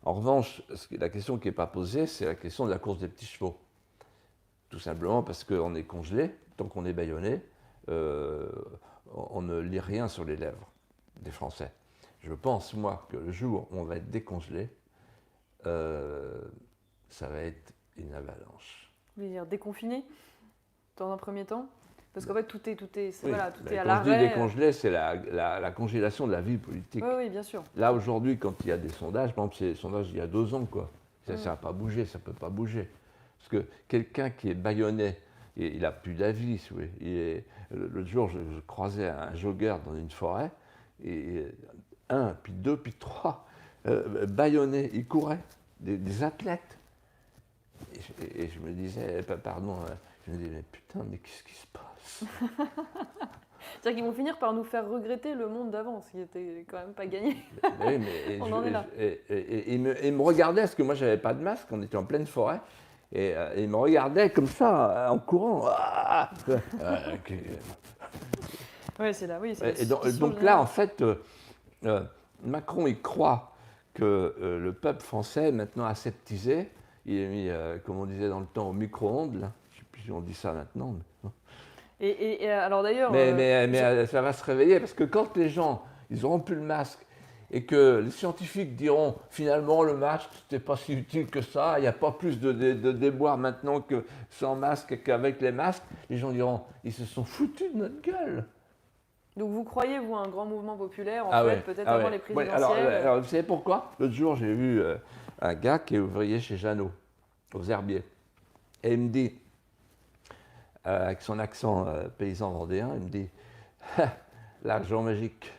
En revanche, la question qui n'est pas posée, c'est la question de la course des petits chevaux. Tout simplement parce qu'on est congelé, tant qu'on est bâillonné, on ne lit rien sur les lèvres des Français. Je pense, moi, que le jour où on va être décongelé, ça va être une avalanche. Vous voulez dire déconfiné, dans un premier temps? Parce qu'en fait, tout est Oui, voilà, tout est à quand je dis l'arrêt. décongelé, c'est la congélation de la vie politique. Oui, oui, bien sûr. Là, aujourd'hui, quand il y a des sondages, par exemple, c'est les sondages d'il y a 2 ans, quoi. Ça n'a pas bougé, ça ne peut pas bouger. Parce que quelqu'un qui est bâillonné, il n'a plus d'avis, si vous voulez. L'autre jour, je croisais un jogger dans une forêt, et un, puis deux, puis trois, bâillonnés, ils couraient, des athlètes. Et je me disais, pardon, je me disais, mais putain, mais qu'est-ce qui se passe? C'est-à-dire qu'ils vont finir par nous faire regretter le monde d'avant, ce qui était quand même pas gagné. Oui, mais On en est là. Et il me regardait, parce que moi, j'avais pas de masque, on était en pleine forêt, et il me regardait comme ça, en courant. Ouais, c'est là, oui. Et donc là, en fait, Macron, il croit que le peuple français est maintenant aseptisé. Il est mis, comme on disait dans le temps, au micro-ondes. Là. Je ne sais plus si on dit ça maintenant. Et alors d'ailleurs... Mais ça va se réveiller, parce que quand les gens, ils auront plus le masque, et que les scientifiques diront, finalement, le masque, c'était pas si utile que ça, il n'y a pas plus de déboires maintenant que sans masque qu'avec les masques, les gens diront, ils se sont foutus de notre gueule. Donc vous croyez, vous, à un grand mouvement populaire, peut-être avant les présidentielles? Alors, vous savez pourquoi? L'autre jour, j'ai vu un gars qui est ouvrier chez Jeannot, aux Herbiers. Et il me dit, avec son accent paysan vendéen, il me dit « l'argent magique ».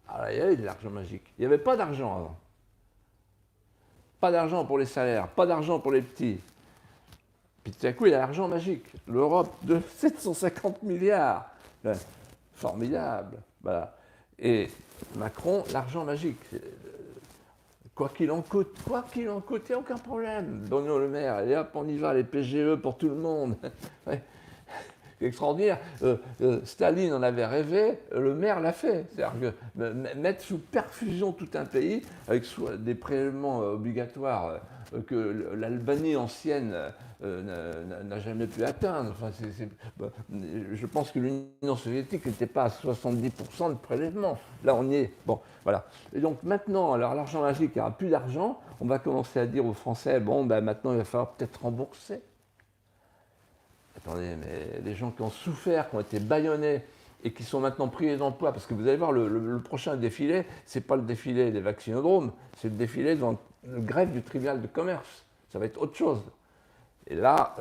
Alors, il y avait de l'argent magique. Il n'y avait pas d'argent avant. Pas d'argent pour les salaires, pas d'argent pour les petits. Puis tout à coup, il y a l'argent magique. L'Europe de 750 milliards. Formidable. Voilà. Et Macron, l'argent magique. Quoi qu'il en coûte, il n'y a aucun problème. Bruno Le Maire, allez hop, on y va, les PGE pour tout le monde. Ouais. C'est extraordinaire. Staline en avait rêvé, Le Maire l'a fait. C'est-à-dire que mettre sous perfusion tout un pays, avec des prélèvements obligatoires que l'Albanie ancienne n'a jamais pu atteindre. Enfin, je pense que l'Union soviétique n'était pas à 70% de prélèvements. Là, on y est. Bon, voilà. Et donc maintenant, alors l'argent magique, il n'y aura plus d'argent. On va commencer à dire aux Français, bon, ben, maintenant, il va falloir peut-être rembourser. Attendez, mais les gens qui ont souffert, qui ont été bâillonnés et qui sont maintenant privés d'emploi, parce que vous allez voir, le prochain défilé, ce n'est pas le défilé des vaccinodromes, c'est le défilé devant le greffe du tribunal de commerce. Ça va être autre chose. Et là,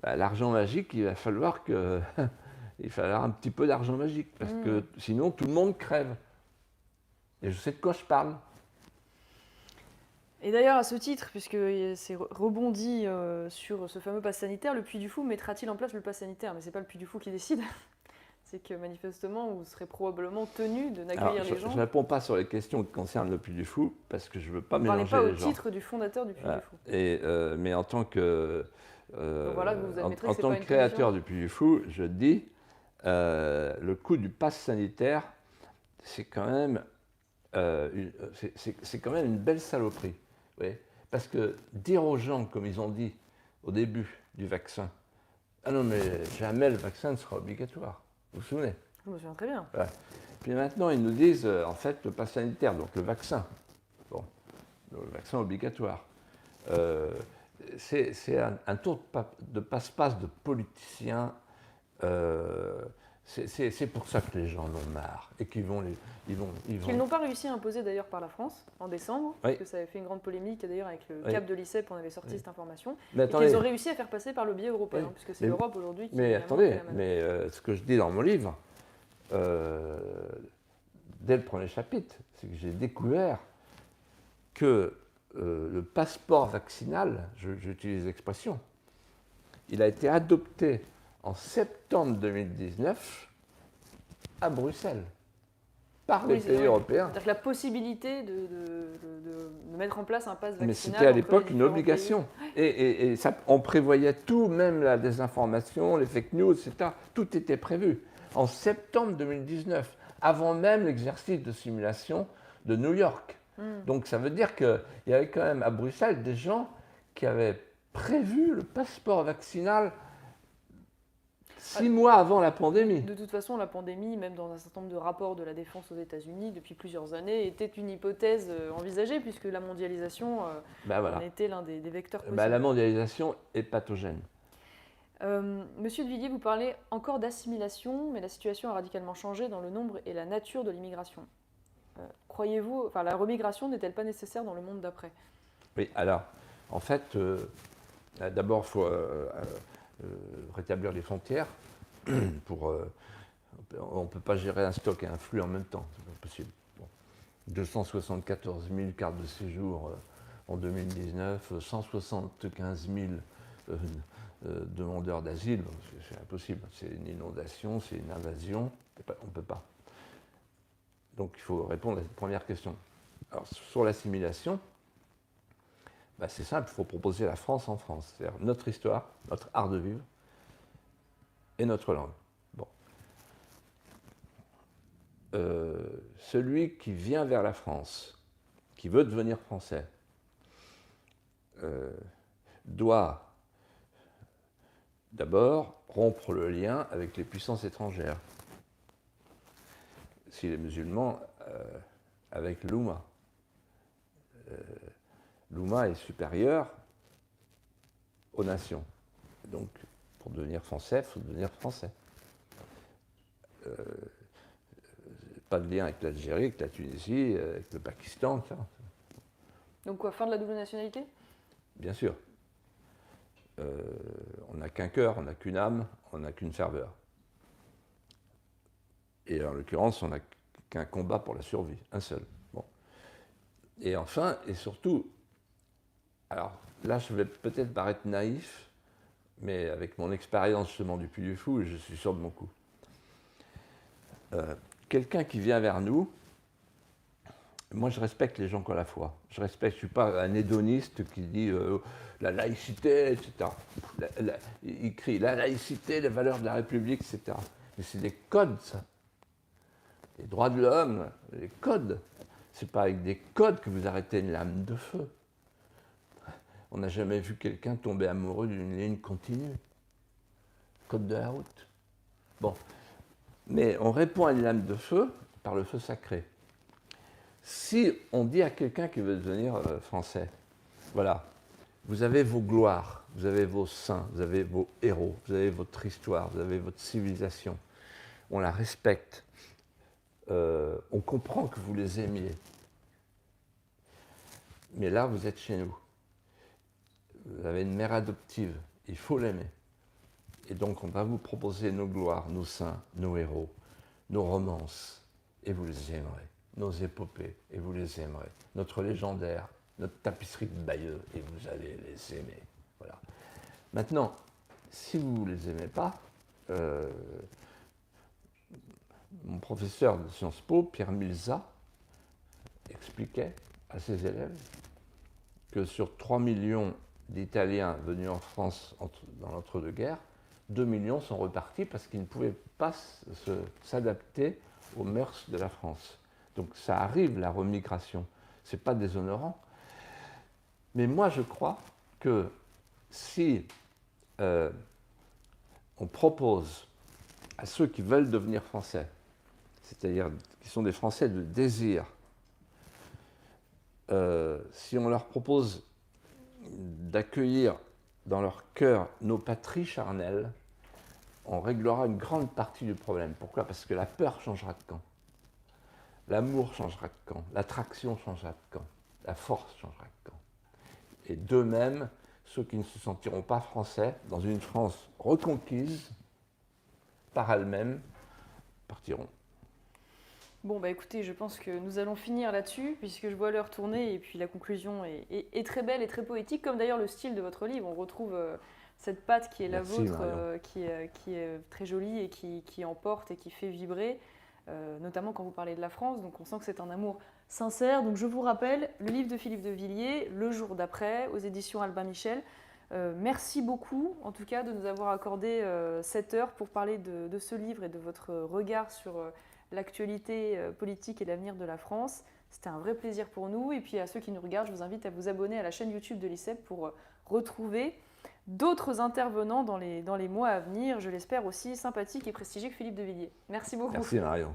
l'argent magique, il va falloir il falloir un petit peu d'argent magique, parce que sinon, tout le monde crève. Et je sais de quoi je parle. Et d'ailleurs, à ce titre, puisque c'est rebondi sur ce fameux pass sanitaire, le Puy du Fou mettra-t-il en place le pass sanitaire? Mais ce n'est pas le Puy du Fou qui décide. C'est que manifestement, vous serez probablement tenu de n'accueillir les gens. Je ne réponds pas sur les questions qui concernent le Puy du Fou, parce que je ne veux pas mélanger les gens. Vous ne parlez pas au titre du fondateur du Puy du Fou. Mais en tant que, voilà, en tant que créateur du Puy du Fou, je dis, le coût du pass sanitaire, c'est quand même une belle saloperie. Oui, parce que dire aux gens, comme ils ont dit au début du vaccin, ah non, mais jamais le vaccin ne sera obligatoire. Vous vous souvenez? Je me souviens très bien. Voilà. Puis maintenant, ils nous disent, en fait, le pass sanitaire, donc le vaccin. Bon, le vaccin obligatoire. C'est un tour de passe-passe de politiciens. C'est pour ça que les gens en ont marre et qu'ils vont Qu'ils n'ont pas réussi à imposer d'ailleurs par la France en décembre, Oui. parce que ça avait fait une grande polémique. D'ailleurs, avec le Oui. cap de l'ICEP, on avait sorti cette information. Mais Et attendez, qu'ils ont réussi à faire passer par le biais européen, Oui. puisque c'est Mais- l'Europe aujourd'hui qui mais a monté attendez, la manœuvre. mais ce que je dis dans mon livre, dès le premier chapitre, c'est que j'ai découvert que le passeport vaccinal, j'utilise l'expression, il a été adopté en septembre 2019 à Bruxelles par les Oui, c'est pays vrai. européens. C'est-à-dire que la possibilité de mettre en place un pass vaccinal. Mais c'était à l'époque entre les une différents obligation. Et ça, on prévoyait tout, même la désinformation, les fake news, etc. Tout était prévu en septembre 2019, avant même l'exercice de simulation de New York. Donc ça veut dire qu'il y avait quand même à Bruxelles des gens qui avaient prévu le passeport vaccinal 6 mois avant la pandémie. De toute façon, la pandémie, même dans un certain nombre de rapports de la défense aux États-Unis depuis plusieurs années, était une hypothèse envisagée, puisque la mondialisation Voilà. en était l'un des vecteurs possibles. La mondialisation est pathogène. Monsieur de Villiers, vous parlez encore d'assimilation, mais la situation a radicalement changé dans le nombre et la nature de l'immigration. Croyez-vous, enfin, la remigration n'est-elle pas nécessaire dans le monde d'après? Oui, alors, en fait, d'abord, il faut rétablir les frontières. On ne peut pas gérer un stock et un flux en même temps, c'est pas possible. Bon. 274 000 cartes de séjour en 2019, 175 000 demandeurs d'asile, c'est impossible. C'est une inondation, c'est une invasion, on ne peut pas. Donc il faut répondre à cette première question. Alors sur l'assimilation, c'est simple, il faut proposer la France en France, c'est-à-dire notre histoire, notre art de vivre et notre langue. Bon. Celui qui vient vers la France, qui veut devenir français, doit d'abord rompre le lien avec les puissances étrangères. S'il est musulman, avec l'Oumma. L'Oumma est supérieur aux nations. Donc, pour devenir français, il faut devenir français. Pas de lien avec l'Algérie, avec la Tunisie, avec le Pakistan, etc. Donc quoi, fin de la double nationalité? Bien sûr. On n'a qu'un cœur, on n'a qu'une âme, on n'a qu'une ferveur. Et en l'occurrence, on n'a qu'un combat pour la survie, un seul. Bon. Et enfin, et surtout, alors là, je vais peut-être paraître naïf, mais avec mon expérience justement du Puy du Fou, je suis sûr de mon coup. Quelqu'un qui vient vers nous, moi je respecte les gens qui ont la foi. Je ne suis pas un hédoniste qui dit la laïcité, etc. Il crie la laïcité, les valeurs de la République, etc. Mais c'est des codes, ça. Les droits de l'homme, les codes. Ce n'est pas avec des codes que vous arrêtez une lame de feu. On n'a jamais vu quelqu'un tomber amoureux d'une ligne continue. Code de la route. Bon. Mais on répond à une lame de feu par le feu sacré. Si on dit à quelqu'un qui veut devenir français, voilà, vous avez vos gloires, vous avez vos saints, vous avez vos héros, vous avez votre histoire, vous avez votre civilisation, on la respecte, on comprend que vous les aimiez. Mais là, vous êtes chez nous. Vous avez une mère adoptive, il faut l'aimer. Et donc, on va vous proposer nos gloires, nos saints, nos héros, nos romances, et vous les aimerez. Nos épopées, et vous les aimerez. Notre légendaire, notre tapisserie de Bayeux, et vous allez les aimer. Voilà. Maintenant, si vous ne les aimez pas, mon professeur de Sciences Po, Pierre Milza, expliquait à ses élèves que sur 3 millions d'Italiens venus en France dans l'entre-deux-guerres, 2 millions sont repartis parce qu'ils ne pouvaient pas s'adapter aux mœurs de la France. Donc ça arrive, la remigration. Ce n'est pas déshonorant. Mais moi, je crois que si on propose à ceux qui veulent devenir français, c'est-à-dire qui sont des Français de désir, si on leur propose d'accueillir dans leur cœur nos patries charnelles, on réglera une grande partie du problème. Pourquoi? Parce que la peur changera de camp, l'amour changera de camp, l'attraction changera de camp, la force changera de camp. Et d'eux-mêmes, ceux qui ne se sentiront pas français, dans une France reconquise par elle-même, partiront. Bon, bah écoutez, je pense que nous allons finir là-dessus, puisque je vois l'heure tourner, et puis la conclusion est très belle et très poétique, comme d'ailleurs le style de votre livre. On retrouve cette patte qui est la Merci, vôtre, Marion. qui est très jolie et qui emporte et qui fait vibrer, notamment quand vous parlez de la France. Donc on sent que c'est un amour sincère. Donc je vous rappelle, le livre de Philippe de Villiers, Le jour d'après, aux éditions Albin Michel. Merci beaucoup, en tout cas, de nous avoir accordé cette heure pour parler de ce livre et de votre regard sur l'actualité politique et l'avenir de la France. C'était un vrai plaisir pour nous. Et puis à ceux qui nous regardent, je vous invite à vous abonner à la chaîne YouTube de l'ICEP pour retrouver d'autres intervenants dans les mois à venir, je l'espère aussi sympathiques et prestigieux que Philippe de Villiers. Merci beaucoup. Merci, Marion.